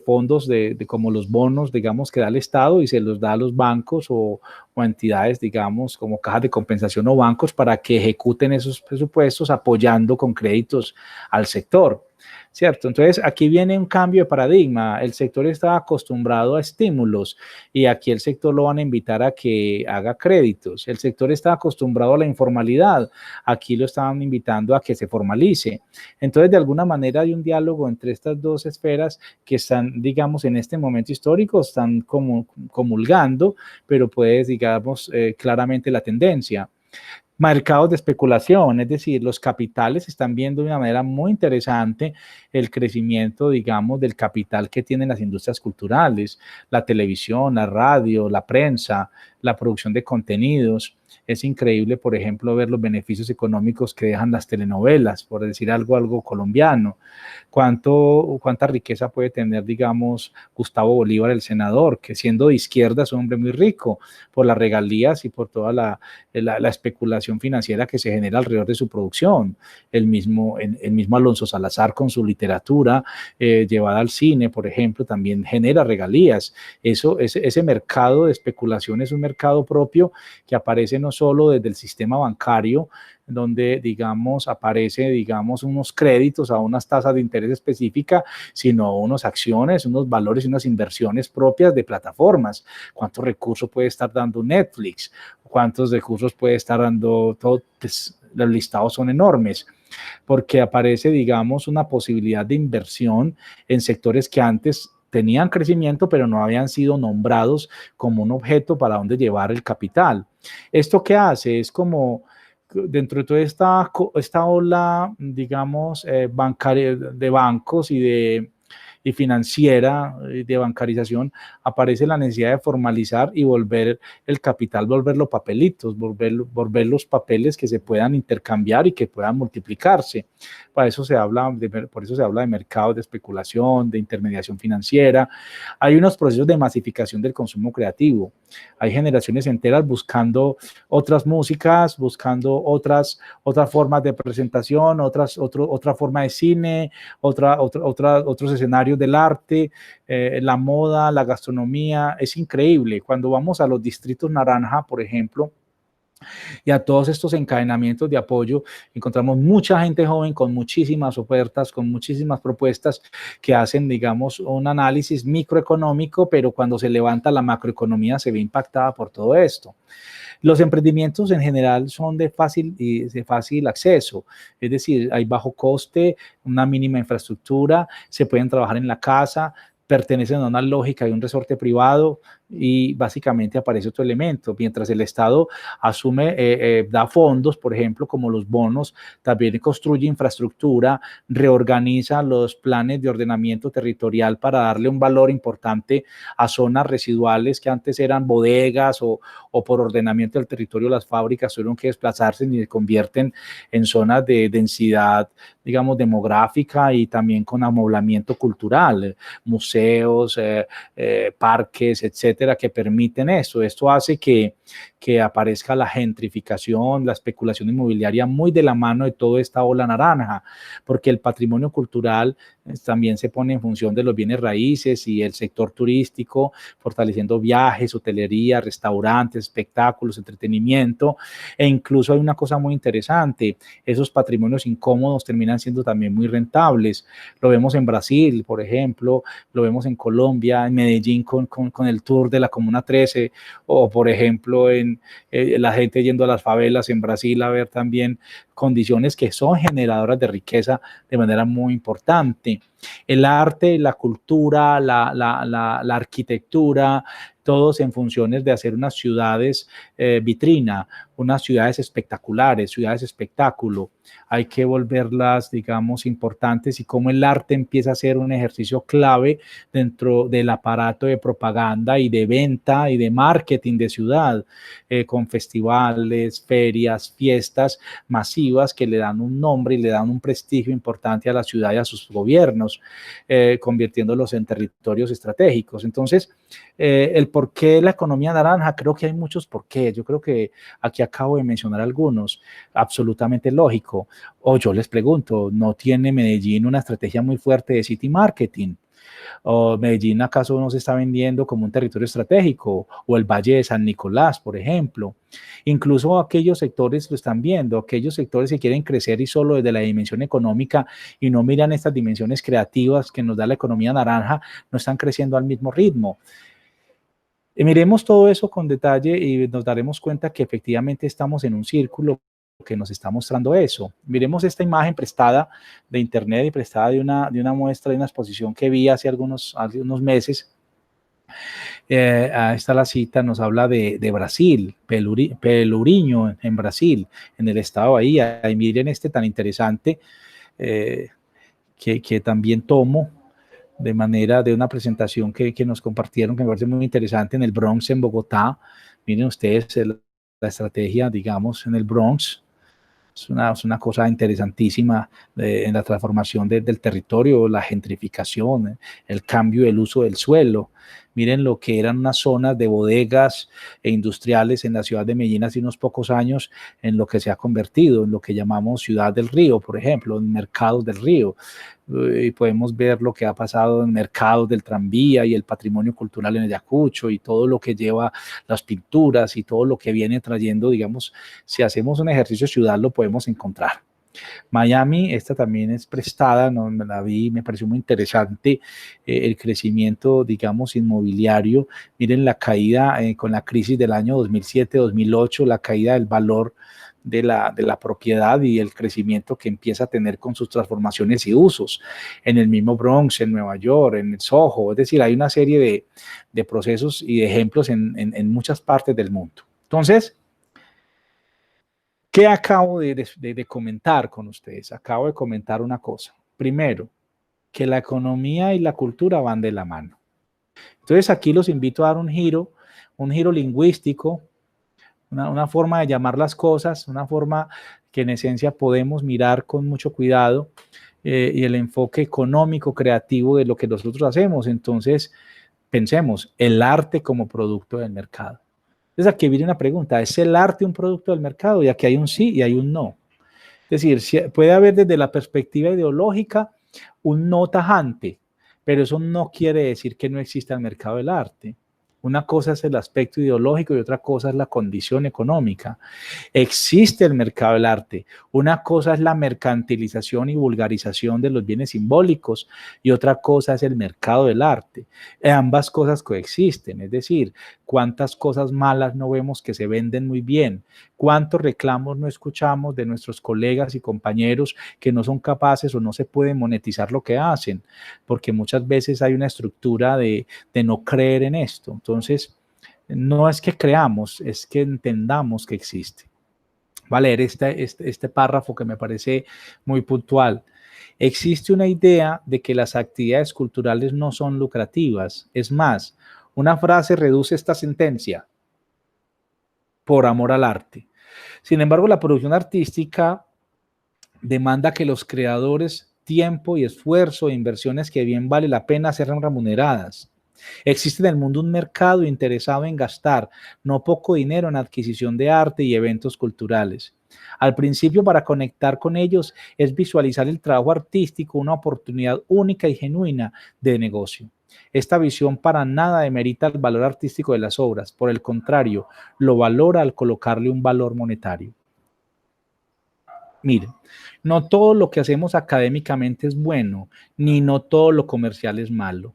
fondos como los bonos, digamos, que da el Estado y se los da a los bancos o entidades, digamos, como cajas de compensación o bancos para que ejecuten esos presupuestos apoyando con créditos al sector, ¿cierto? Entonces, aquí viene un cambio de paradigma. El sector estaba acostumbrado a estímulos y aquí el sector lo van a invitar a que haga créditos. El sector está acostumbrado a la informalidad. Aquí lo estaban invitando a que se formalice. Entonces, de alguna manera hay un diálogo entre estas dos esferas que están, digamos, en este momento histórico, están comulgando, pero puedes, digamos, claramente la tendencia. Mercados de especulación, es decir, los capitales están viendo de una manera muy interesante el crecimiento, digamos, del capital que tienen las industrias culturales, la televisión, la radio, la prensa, la producción de contenidos. Es increíble, por ejemplo, ver los beneficios económicos que dejan las telenovelas, por decir algo colombiano. Cuánta riqueza puede tener, digamos, Gustavo Bolívar, el senador, que siendo de izquierda es un hombre muy rico por las regalías y por toda la especulación financiera que se genera alrededor de su producción. El mismo Alonso Salazar con su literatura llevada al cine, por ejemplo, también genera regalías. Ese mercado de especulación es un mercado propio que aparece no solo desde el sistema bancario, donde, digamos, aparece, digamos, unos créditos a unas tasas de interés específica, sino unas acciones, unos valores y unas inversiones propias de plataformas. ¿Cuántos recursos puede estar dando Netflix? ¿Cuántos recursos puede estar dando todo? Pues, los listados son enormes, porque aparece, digamos, una posibilidad de inversión en sectores que antes tenían crecimiento, pero no habían sido nombrados como un objeto para dónde llevar el capital. ¿Esto qué hace? Es como dentro de toda esta ola, digamos, bancaria, de bancos y financiera, de bancarización, aparece la necesidad de formalizar y volver el capital, volverlo papelitos, volver los papeles que se puedan intercambiar y que puedan multiplicarse. Por eso se habla de mercados de especulación, de intermediación financiera. Hay unos procesos de masificación del consumo creativo. Hay generaciones enteras buscando otras músicas, buscando otras formas de presentación, otra forma de cine, otros escenarios del arte, la moda, la gastronomía. Es increíble. Cuando vamos a los distritos naranja, por ejemplo, Y a todos estos encadenamientos de apoyo encontramos mucha gente joven con muchísimas ofertas, con muchísimas propuestas que hacen, digamos, un análisis microeconómico, pero cuando se levanta la macroeconomía se ve impactada por todo esto. Los emprendimientos en general son de fácil acceso, es decir, hay bajo coste, una mínima infraestructura, se pueden trabajar en la casa, pertenecen a una lógica de un resorte privado y básicamente aparece otro elemento. Mientras el Estado asume, da fondos, por ejemplo, como los bonos, también construye infraestructura, reorganiza los planes de ordenamiento territorial para darle un valor importante a zonas residuales que antes eran bodegas o por ordenamiento del territorio las fábricas tuvieron que desplazarse y se convierten en zonas de densidad, digamos, demográfica y también con amoblamiento cultural, museos, parques, etcétera, que permiten eso. Esto hace que aparezca la gentrificación, la especulación inmobiliaria muy de la mano de toda esta ola naranja, porque el patrimonio cultural también se pone en función de los bienes raíces y el sector turístico, fortaleciendo viajes, hotelería, restaurantes, espectáculos, entretenimiento, e incluso hay una cosa muy interesante, esos patrimonios incómodos terminan siendo también muy rentables. Lo vemos en Brasil, por ejemplo, lo vemos en Colombia, en Medellín con el tour de la Comuna 13, o por ejemplo en la gente yendo a las favelas en Brasil a ver también condiciones que son generadoras de riqueza de manera muy importante. El arte, la cultura, la arquitectura, todos en funciones de hacer unas ciudades vitrina, unas ciudades espectaculares, ciudades espectáculo. Hay que volverlas, digamos, importantes y cómo el arte empieza a ser un ejercicio clave dentro del aparato de propaganda y de venta y de marketing de ciudad, con festivales, ferias, fiestas masivas que le dan un nombre y le dan un prestigio importante a la ciudad y a sus gobiernos, convirtiéndolos en territorios estratégicos. Entonces, el por qué la economía naranja, creo que hay muchos por qué. Yo creo que aquí acabo de mencionar algunos, absolutamente lógico. O yo les pregunto, ¿no tiene Medellín una estrategia muy fuerte de city marketing? ¿O Medellín acaso no se está vendiendo como un territorio estratégico? O el Valle de San Nicolás, por ejemplo. Incluso aquellos sectores lo están viendo, aquellos sectores que quieren crecer y solo desde la dimensión económica y no miran estas dimensiones creativas que nos da la economía naranja, no están creciendo al mismo ritmo. Miremos todo eso con detalle y nos daremos cuenta que efectivamente estamos en un círculo que nos está mostrando eso. Miremos esta imagen prestada de internet y prestada de una muestra, de una exposición que vi hace unos meses. Ahí está la cita, nos habla de Brasil, Pelourinho en Brasil, en el estado de Bahía. Y miren este tan interesante que también tomo de manera de una presentación que nos compartieron, que me parece muy interesante, en el Bronx, en Bogotá. Miren ustedes la estrategia, digamos, en el Bronx. Es una cosa interesantísima en la transformación del territorio, la gentrificación, el cambio del uso del suelo. Miren lo que eran unas zonas de bodegas e industriales en la ciudad de Medellín hace unos pocos años, en lo que se ha convertido, en lo que llamamos Ciudad del Río, por ejemplo, en mercados del río. Y podemos ver lo que ha pasado en mercados del tranvía y el patrimonio cultural en Ayacucho y todo lo que lleva las pinturas y todo lo que viene trayendo, digamos, si hacemos un ejercicio de ciudad lo podemos encontrar. Miami, esta también es prestada, no, me la vi, me pareció muy interesante el crecimiento, digamos, inmobiliario. Miren la caída con la crisis del año 2007-2008, la caída del valor de la propiedad y el crecimiento que empieza a tener con sus transformaciones y usos en el mismo Bronx, en Nueva York, en el Soho. Es decir, hay una serie de procesos y de ejemplos en muchas partes del mundo. Entonces, ¿qué acabo de comentar con ustedes? Acabo de comentar una cosa. Primero, que la economía y la cultura van de la mano. Entonces, aquí los invito a dar un giro lingüístico, una forma de llamar las cosas, una forma que en esencia podemos mirar con mucho cuidado y el enfoque económico, creativo de lo que nosotros hacemos. Entonces, pensemos, el arte como producto del mercado. Entonces, aquí viene una pregunta, ¿es el arte un producto del mercado? Y aquí hay un sí y hay un no. Es decir, puede haber desde la perspectiva ideológica un no tajante, pero eso no quiere decir que no exista el mercado del arte. Una cosa es el aspecto ideológico y otra cosa es la condición económica. Existe el mercado del arte. Una cosa es la mercantilización y vulgarización de los bienes simbólicos y otra cosa es el mercado del arte. Ambas cosas coexisten, es decir, cuántas cosas malas no vemos que se venden muy bien, cuántos reclamos no escuchamos de nuestros colegas y compañeros que no son capaces o no se pueden monetizar lo que hacen, porque muchas veces hay una estructura de no creer en esto. Entonces, no es que creamos, es que entendamos que existe. Va a leer este párrafo que me parece muy puntual. Existe una idea de que las actividades culturales no son lucrativas. Es más, una frase reduce esta sentencia: por amor al arte. Sin embargo, la producción artística demanda que los creadores tiempo y esfuerzo e inversiones que bien vale la pena sean remuneradas. Existe en el mundo un mercado interesado en gastar no poco dinero en adquisición de arte y eventos culturales. Al principio, para conectar con ellos, es visualizar el trabajo artístico una oportunidad única y genuina de negocio. Esta visión para nada demerita el valor artístico de las obras, por el contrario, lo valora al colocarle un valor monetario. Miren, no todo lo que hacemos académicamente es bueno, ni no todo lo comercial es malo.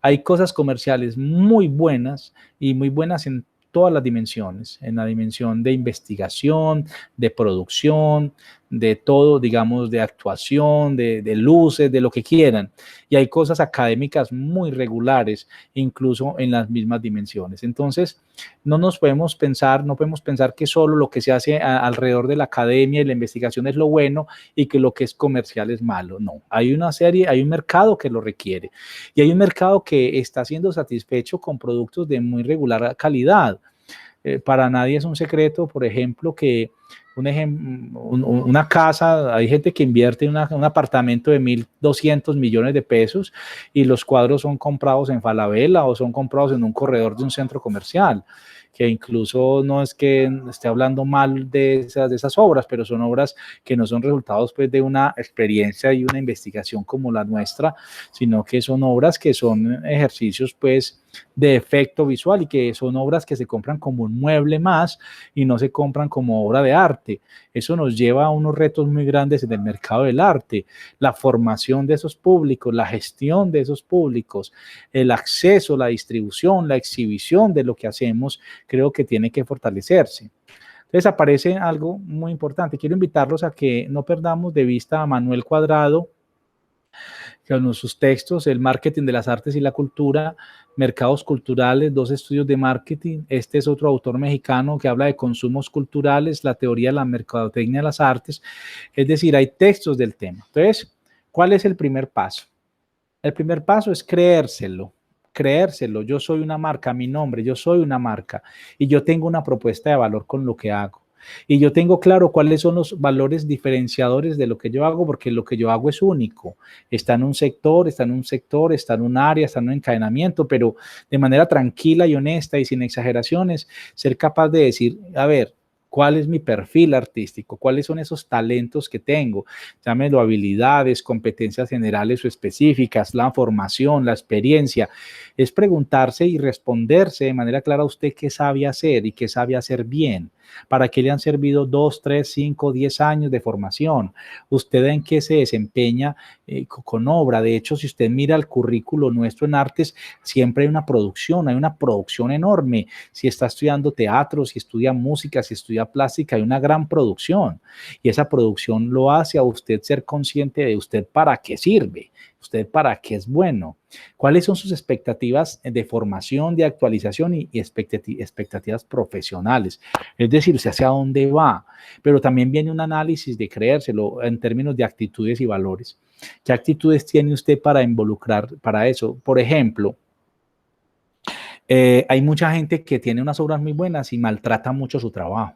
Hay cosas comerciales muy buenas y muy buenas en todas las dimensiones, en la dimensión de investigación, de producción, de todo, digamos, de actuación, de luces, de lo que quieran. Y hay cosas académicas muy regulares, incluso en las mismas dimensiones. Entonces, no podemos pensar que solo lo que se hace alrededor de la academia y la investigación es lo bueno y que lo que es comercial es malo. No, hay un mercado que lo requiere y hay un mercado que está siendo satisfecho con productos de muy regular calidad. Para nadie es un secreto, por ejemplo, que una casa, hay gente que invierte en un apartamento de 1.200 millones de pesos y los cuadros son comprados en Falabella o son comprados en un corredor de un centro comercial, que incluso no es que esté hablando mal de esas obras, pero son obras que no son resultados pues, de una experiencia y una investigación como la nuestra, sino que son obras que son ejercicios pues de efecto visual y que son obras que se compran como un mueble más y no se compran como obra de arte. Eso nos lleva a unos retos muy grandes en el mercado del arte, la formación de esos públicos, la gestión de esos públicos, el acceso, la distribución, la exhibición de lo que hacemos, creo que tiene que fortalecerse. Entonces aparece algo muy importante. Quiero invitarlos a que no perdamos de vista a Manuel Cuadrado, con sus textos, El marketing de las artes y la cultura, Mercados culturales, 2 estudios de marketing. Este es otro autor mexicano que habla de consumos culturales, la teoría de la mercadotecnia de las artes. Es decir, hay textos del tema. Entonces, ¿cuál es el primer paso? El primer paso es creérselo. Creérselo. Yo soy una marca, mi nombre, yo soy una marca y yo tengo una propuesta de valor con lo que hago. Y yo tengo claro cuáles son los valores diferenciadores de lo que yo hago, porque lo que yo hago es único. Está en un sector, está en un sector, está en un área, está en un encadenamiento, pero de manera tranquila y honesta y sin exageraciones, ser capaz de decir, a ver, ¿cuál es mi perfil artístico? ¿Cuáles son esos talentos que tengo? Llámelo habilidades, competencias generales o específicas, la formación, la experiencia. Es preguntarse y responderse de manera clara a usted qué sabe hacer y qué sabe hacer bien. ¿Para qué le han servido 2, 3, 5, 10 años de formación? ¿Usted en qué se desempeña con obra? De hecho, si usted mira el currículo nuestro en artes, siempre hay una producción enorme. Si está estudiando teatro, si estudia música, si estudia plástica, hay una gran producción. Y esa producción lo hace a usted ser consciente de usted para qué sirve, usted para qué es bueno. ¿Cuáles son sus expectativas de formación, de actualización y expectativas profesionales? Es decir, hacia dónde va, pero también viene un análisis de creérselo en términos de actitudes y valores. ¿Qué actitudes tiene usted para involucrar para eso? Por ejemplo, hay mucha gente que tiene unas obras muy buenas y maltrata mucho su trabajo.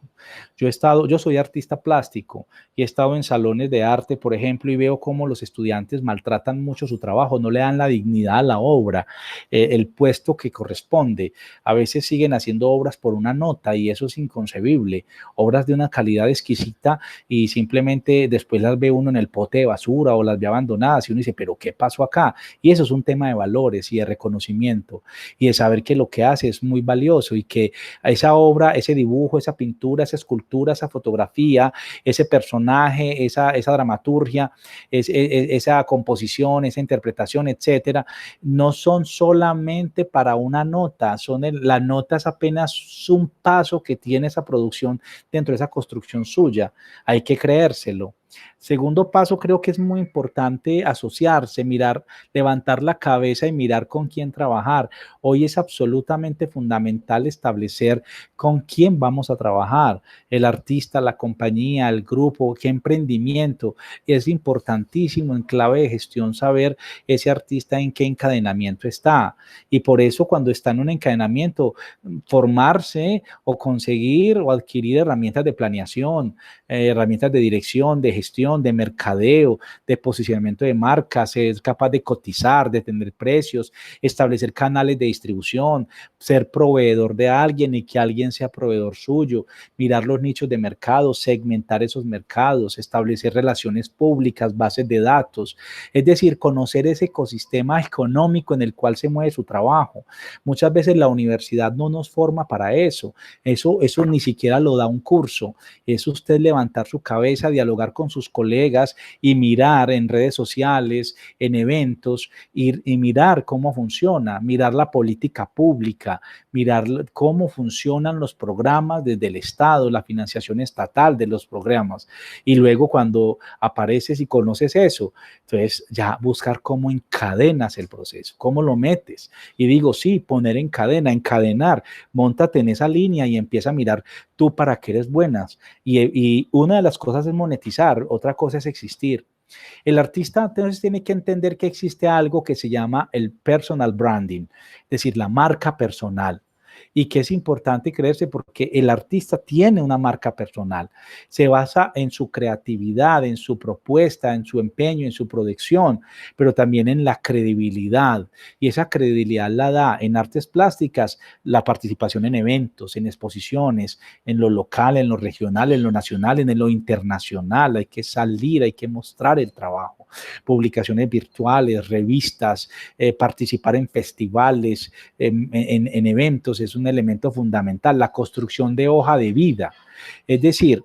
Yo soy artista plástico y he estado en salones de arte, por ejemplo, y veo cómo los estudiantes maltratan mucho su trabajo, no le dan la dignidad a la obra, el puesto que corresponde. A veces siguen haciendo obras por una nota y eso es inconcebible. Obras de una calidad exquisita y simplemente después las ve uno en el pote de basura o las ve abandonadas y uno dice, pero ¿qué pasó acá? Y eso es un tema de valores y de reconocimiento y de saber que lo lo que hace es muy valioso y que esa obra, ese dibujo, esa pintura, esa escultura, esa fotografía, ese personaje, esa dramaturgia, esa composición, esa interpretación, etcétera, no son solamente para una nota, la nota es apenas un paso que tiene esa producción dentro de esa construcción suya. Hay que creérselo. Segundo paso, creo que es muy importante asociarse, mirar, levantar la cabeza y mirar con quién trabajar. Hoy es absolutamente fundamental establecer con quién vamos a trabajar, el artista, la compañía, el grupo, qué emprendimiento. Es importantísimo en clave de gestión saber ese artista en qué encadenamiento está. Y por eso cuando está en un encadenamiento, formarse o conseguir o adquirir herramientas de planeación, herramientas de dirección, de gestión, de mercadeo, de posicionamiento de marcas, es capaz de cotizar, de tener precios, establecer canales de distribución, ser proveedor de alguien y que alguien sea proveedor suyo, mirar los nichos de mercado, segmentar esos mercados, establecer relaciones públicas, bases de datos, es decir, conocer ese ecosistema económico en el cual se mueve su trabajo. Muchas veces la universidad no nos forma para eso, eso ni siquiera lo da un curso, es usted levantar su cabeza, dialogar con sus colegas y mirar en redes sociales, en eventos y mirar cómo funciona, mirar la política pública, mirar cómo funcionan los programas desde el Estado, la financiación estatal de los programas. Y luego cuando apareces y conoces eso, entonces ya buscar cómo encadenas el proceso, cómo lo metes. Y digo, sí, poner en cadena, encadenar, móntate en esa línea y empieza a mirar tú para qué eres buenas. Y una de las cosas es monetizar, otra cosa es existir. El artista entonces tiene que entender que existe algo que se llama el personal branding, es decir, la marca personal. Y que es importante creerse porque el artista tiene una marca personal, se basa en su creatividad, en su propuesta, en su empeño, en su producción, pero también en la credibilidad. Y esa credibilidad la da en artes plásticas la participación en eventos, en exposiciones, en lo local, en lo regional, en lo nacional, en lo internacional. Hay que salir, hay que mostrar el trabajo. Publicaciones virtuales, revistas, participar en festivales, en eventos, es un elemento fundamental, la construcción de hoja de vida. Es decir,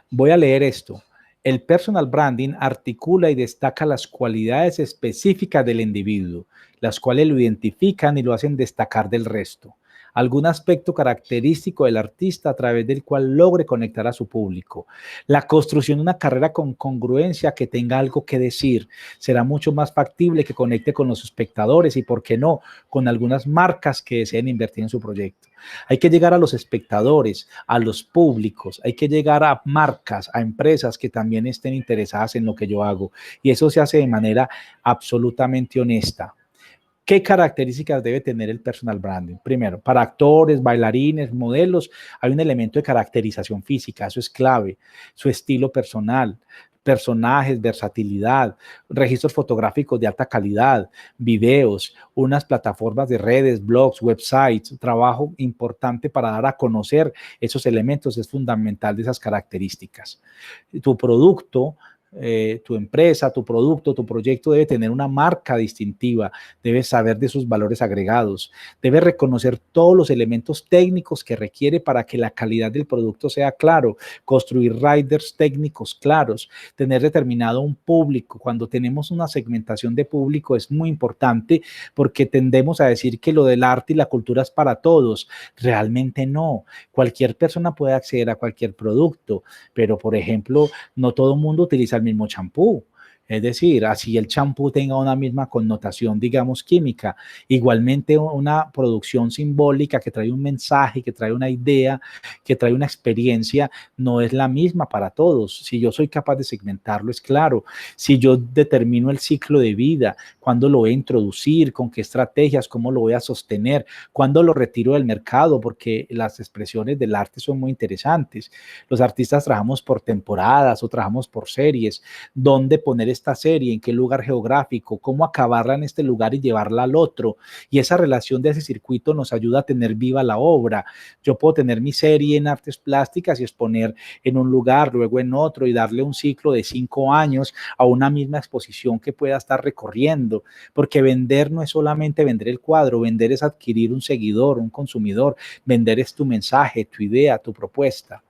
voy a leer esto. El personal branding articula y destaca las cualidades específicas del individuo, las cuales lo identifican y lo hacen destacar del resto. Algún aspecto característico del artista a través del cual logre conectar a su público. La construcción de una carrera con congruencia que tenga algo que decir será mucho más factible que conecte con los espectadores y, por qué no, con algunas marcas que deseen invertir en su proyecto. Hay que llegar a los espectadores, a los públicos, hay que llegar a marcas, a empresas que también estén interesadas en lo que yo hago. Y eso se hace de manera absolutamente honesta. ¿Qué características debe tener el personal branding? Primero, para actores, bailarines, modelos, hay un elemento de caracterización física, eso es clave, su estilo personal, personajes, versatilidad, registros fotográficos de alta calidad, videos, unas plataformas de redes, blogs, websites, trabajo importante para dar a conocer esos elementos, es fundamental de esas características. Tu producto, tu empresa, tu producto, tu proyecto debe tener una marca distintiva, debes saber de sus valores agregados, debes reconocer todos los elementos técnicos que requiere para que la calidad del producto sea claro, construir riders técnicos claros, tener determinado un público. Cuando tenemos una segmentación de público es muy importante porque tendemos a decir que lo del arte y la cultura es para todos. Realmente no. Cualquier persona puede acceder a cualquier producto, pero por ejemplo, no todo el mundo utiliza el mismo champú. Es decir, así el champú tenga una misma connotación, digamos, química, igualmente una producción simbólica que trae un mensaje, que trae una idea, que trae una experiencia, no es la misma para todos. Si yo soy capaz de segmentarlo, es claro. Si yo determino el ciclo de vida, cuándo lo voy a introducir, con qué estrategias, cómo lo voy a sostener, cuándo lo retiro del mercado, porque las expresiones del arte son muy interesantes. Los artistas trabajamos por temporadas o trabajamos por series, dónde poner esta serie, en qué lugar geográfico, cómo acabarla en este lugar y llevarla al otro. Y esa relación de ese circuito nos ayuda a tener viva la obra. Yo puedo tener mi serie en artes plásticas y exponer en un lugar, luego en otro, y darle un ciclo de 5 años a una misma exposición que pueda estar recorriendo, porque vender no es solamente vender el cuadro, vender es adquirir un seguidor, un consumidor, vender es tu mensaje, tu idea, tu propuesta.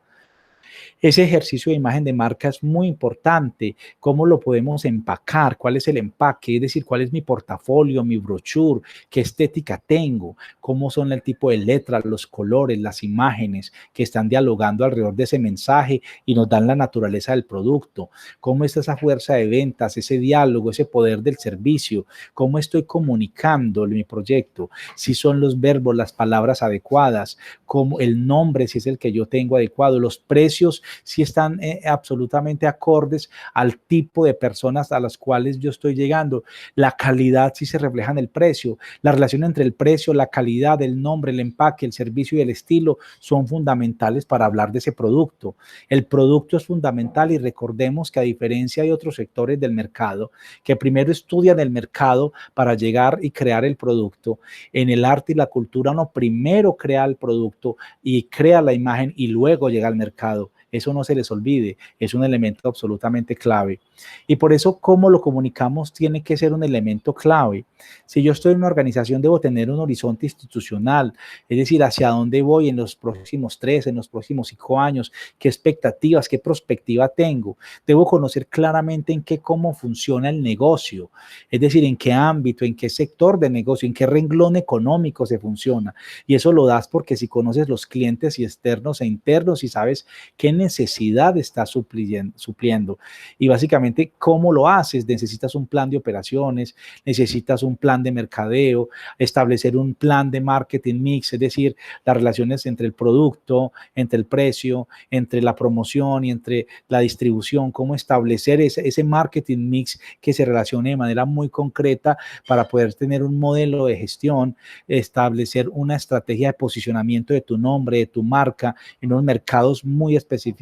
Ese ejercicio de imagen de marca es muy importante. ¿Cómo lo podemos empacar? ¿Cuál es el empaque? Es decir, ¿cuál es mi portafolio, mi brochure? ¿Qué estética tengo? ¿Cómo son el tipo de letras, los colores, las imágenes que están dialogando alrededor de ese mensaje y nos dan la naturaleza del producto? ¿Cómo está esa fuerza de ventas, ese diálogo, ese poder del servicio? ¿Cómo estoy comunicando mi proyecto? Si son los verbos, las palabras adecuadas, cómo el nombre, si es el que yo tengo adecuado, los precios, si están absolutamente acordes al tipo de personas a las cuales yo estoy llegando, la calidad si se refleja en el precio, la relación entre el precio, la calidad, el nombre, el empaque, el servicio y el estilo son fundamentales para hablar de ese producto. El producto es fundamental y recordemos que a diferencia de otros sectores del mercado, que primero estudian el mercado para llegar y crear el producto, en el arte y la cultura uno primero crea el producto y crea la imagen y luego llega al mercado. Eso no se les olvide, es un elemento absolutamente clave. Y por eso, cómo lo comunicamos tiene que ser un elemento clave. Si yo estoy en una organización, debo tener un horizonte institucional, es decir, hacia dónde voy en los próximos 3, en los próximos 5 años, qué expectativas, qué perspectiva tengo. Debo conocer claramente en qué, cómo funciona el negocio, es decir, en qué ámbito, en qué sector de negocio, en qué renglón económico se funciona. Y eso lo das porque si conoces los clientes y externos e internos y sabes qué necesidad está supliendo. Y básicamente, ¿cómo lo haces? Necesitas un plan de operaciones, necesitas un plan de mercadeo, establecer un plan de marketing mix, es decir, las relaciones entre el producto, entre el precio, entre la promoción y entre la distribución, cómo establecer ese marketing mix que se relacione de manera muy concreta para poder tener un modelo de gestión, establecer una estrategia de posicionamiento de tu nombre, de tu marca en unos mercados muy especificados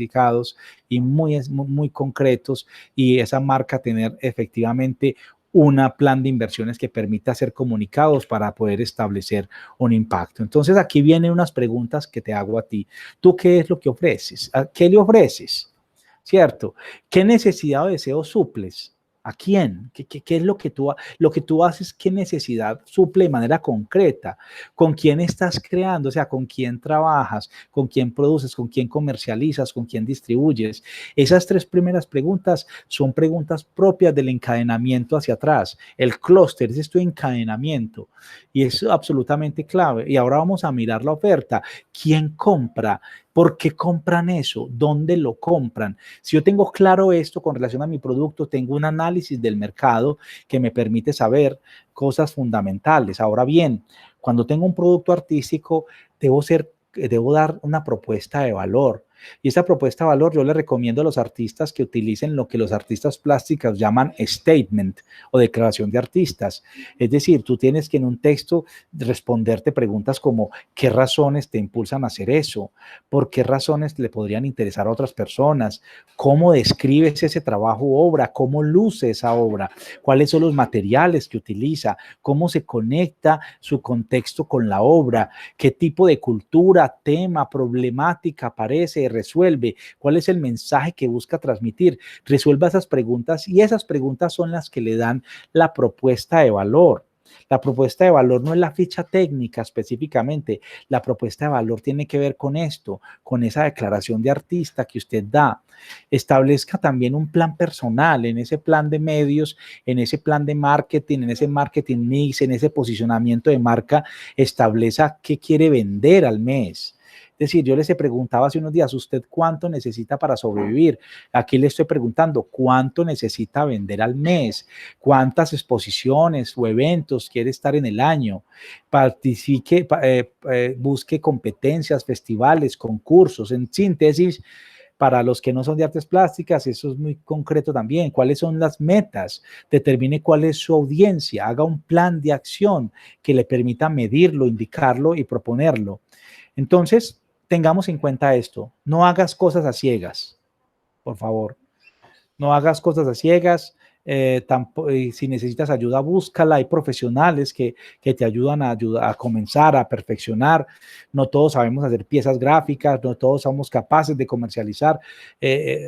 y muy concretos, y esa marca tener efectivamente un plan de inversiones que permita hacer comunicados para poder establecer un impacto. Entonces, aquí vienen unas preguntas que te hago a ti. ¿Tú qué es lo que ofreces? ¿A qué le ofreces? ¿Cierto? ¿Qué necesidad o deseo suples? ¿A quién? ¿Qué es lo que tú haces? ¿Qué necesidad suple de manera concreta? ¿Con quién estás creando? O sea, ¿con quién trabajas? ¿Con quién produces? ¿Con quién comercializas? ¿Con quién distribuyes? Esas 3 primeras preguntas son preguntas propias del encadenamiento hacia atrás. El clúster es tu encadenamiento y es absolutamente clave. Y ahora vamos a mirar la oferta. ¿Quién compra? ¿Por qué compran eso? ¿Dónde lo compran? Si yo tengo claro esto con relación a mi producto, tengo un análisis del mercado que me permite saber cosas fundamentales. Ahora bien, cuando tengo un producto artístico, debo dar una propuesta de valor. Y esa propuesta de valor yo le recomiendo a los artistas que utilicen lo que los artistas plásticos llaman statement o declaración de artistas. Es decir, tú tienes que en un texto responderte preguntas como ¿qué razones te impulsan a hacer eso? ¿Por qué razones le podrían interesar a otras personas? ¿Cómo describes ese trabajo u obra? ¿Cómo luce esa obra? ¿Cuáles son los materiales que utiliza? ¿Cómo se conecta su contexto con la obra? ¿Qué tipo de cultura, tema, problemática aparece, resuelve? ¿Cuál es el mensaje que busca transmitir? Resuelva esas preguntas y esas preguntas son las que le dan la propuesta de valor. La propuesta de valor no es la ficha técnica específicamente, la propuesta de valor tiene que ver con esto, con esa declaración de artista que usted da. Establezca también un plan personal en ese plan de medios, en ese plan de marketing, en ese marketing mix, en ese posicionamiento de marca, establezca qué quiere vender al mes. Es decir, yo les preguntaba hace unos días, ¿usted cuánto necesita para sobrevivir? Aquí le estoy preguntando, ¿cuánto necesita vender al mes? ¿Cuántas exposiciones o eventos quiere estar en el año? Participe, busque competencias, festivales, concursos. En síntesis, para los que no son de artes plásticas, eso es muy concreto también. ¿Cuáles son las metas? Determine cuál es su audiencia. Haga un plan de acción que le permita medirlo, indicarlo y proponerlo. Entonces, tengamos en cuenta esto. No hagas cosas a ciegas, por favor. No hagas cosas a ciegas. si necesitas ayuda, búscala. Hay profesionales que te ayudan a comenzar, a perfeccionar. No todos sabemos hacer piezas gráficas, no todos somos capaces de comercializar.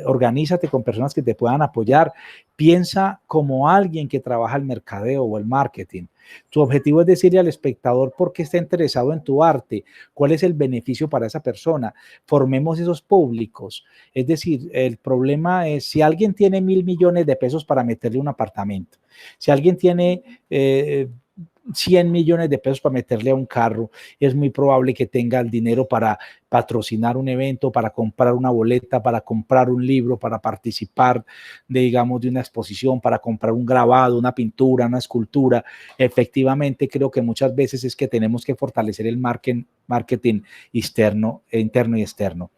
Organízate con personas que te puedan apoyar. Piensa como alguien que trabaja el mercadeo o el marketing. Tu objetivo es decirle al espectador por qué está interesado en tu arte, cuál es el beneficio para esa persona. Formemos esos públicos. Es decir, el problema es si alguien tiene 1.000 millones de pesos para meterle un apartamento, si alguien tiene 100 millones de pesos para meterle a un carro, es muy probable que tenga el dinero para patrocinar un evento, para comprar una boleta, para comprar un libro, para participar digamos, de una exposición, para comprar un grabado, una pintura, una escultura. Efectivamente, creo que muchas veces es que tenemos que fortalecer el marketing interno y externo.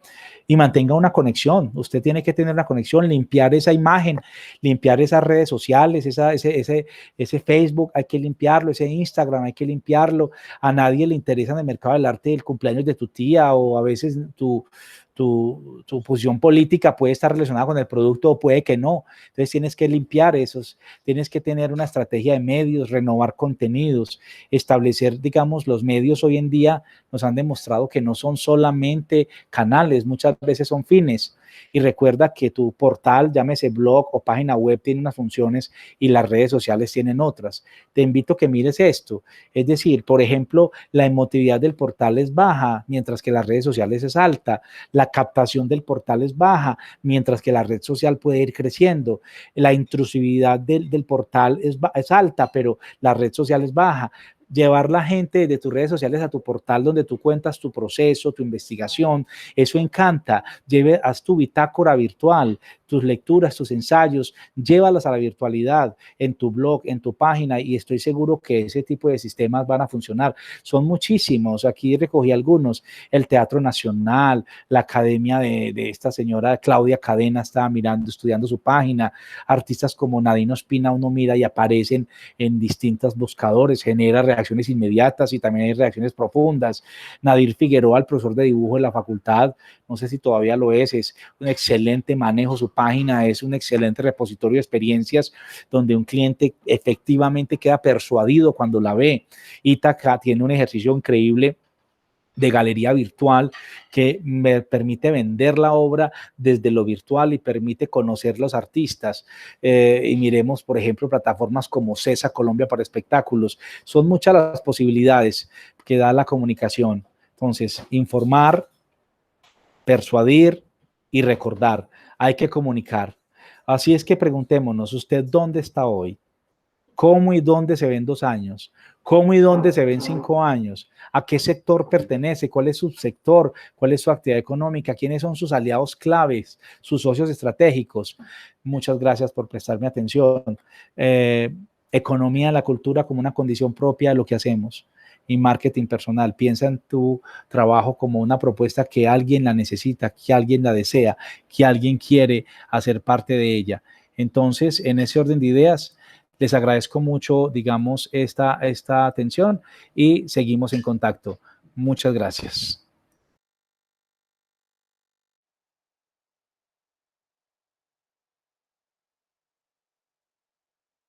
Y mantenga una conexión. Usted tiene que tener una conexión, limpiar esa imagen, limpiar esas redes sociales, ese Facebook hay que limpiarlo, ese Instagram hay que limpiarlo. A nadie le interesa en el mercado del arte el cumpleaños de tu tía, o a veces tu posición política puede estar relacionada con el producto o puede que no. Entonces tienes que limpiar esos, tienes que tener una estrategia de medios, renovar contenidos, establecer, digamos, los medios hoy en día nos han demostrado que no son solamente canales, muchas veces son fines. Y recuerda que tu portal, llámese blog o página web, tiene unas funciones y las redes sociales tienen otras. Te invito a que mires esto. Es decir, por ejemplo, la emotividad del portal es baja, mientras que las redes sociales es alta. La captación del portal es baja, mientras que la red social puede ir creciendo. La intrusividad del portal es alta, pero la red social es baja. Llevar la gente de tus redes sociales a tu portal donde tú cuentas tu proceso, tu investigación, eso encanta. Haz tu bitácora virtual, tus lecturas, tus ensayos, llévalas a la virtualidad en tu blog, en tu página, y estoy seguro que ese tipo de sistemas van a funcionar. Son muchísimos, aquí recogí algunos: el Teatro Nacional, la academia de esta señora Claudia Cadena, estaba mirando, estudiando su página. Artistas como Nadine Ospina, uno mira y aparecen en distintos buscadores, genera reacciones inmediatas y también hay reacciones profundas. Nadir Figueroa, el profesor de dibujo de la facultad, no sé si todavía lo es un excelente manejo, su página es un excelente repositorio de experiencias donde un cliente efectivamente queda persuadido cuando la ve. Ítaca tiene un ejercicio increíble de galería virtual que me permite vender la obra desde lo virtual y permite conocer los artistas. Y miremos, por ejemplo, plataformas como CESA Colombia para espectáculos. Son muchas las posibilidades que da la comunicación. Entonces, informar, persuadir y recordar. Hay que comunicar. Así es que preguntémonos, ¿usted dónde está hoy? ¿Cómo y dónde se ven 2 años? ¿Cómo y dónde se ven 5 años? ¿A qué sector pertenece? ¿Cuál es su sector? ¿Cuál es su actividad económica? ¿Quiénes son sus aliados claves, sus socios estratégicos? Muchas gracias por prestarme atención. Economía de la cultura como una condición propia de lo que hacemos. Y marketing personal. Piensa en tu trabajo como una propuesta que alguien la necesita, que alguien la desea, que alguien quiere hacer parte de ella. Entonces, en ese orden de ideas, les agradezco mucho, digamos, esta atención y seguimos en contacto. Muchas gracias.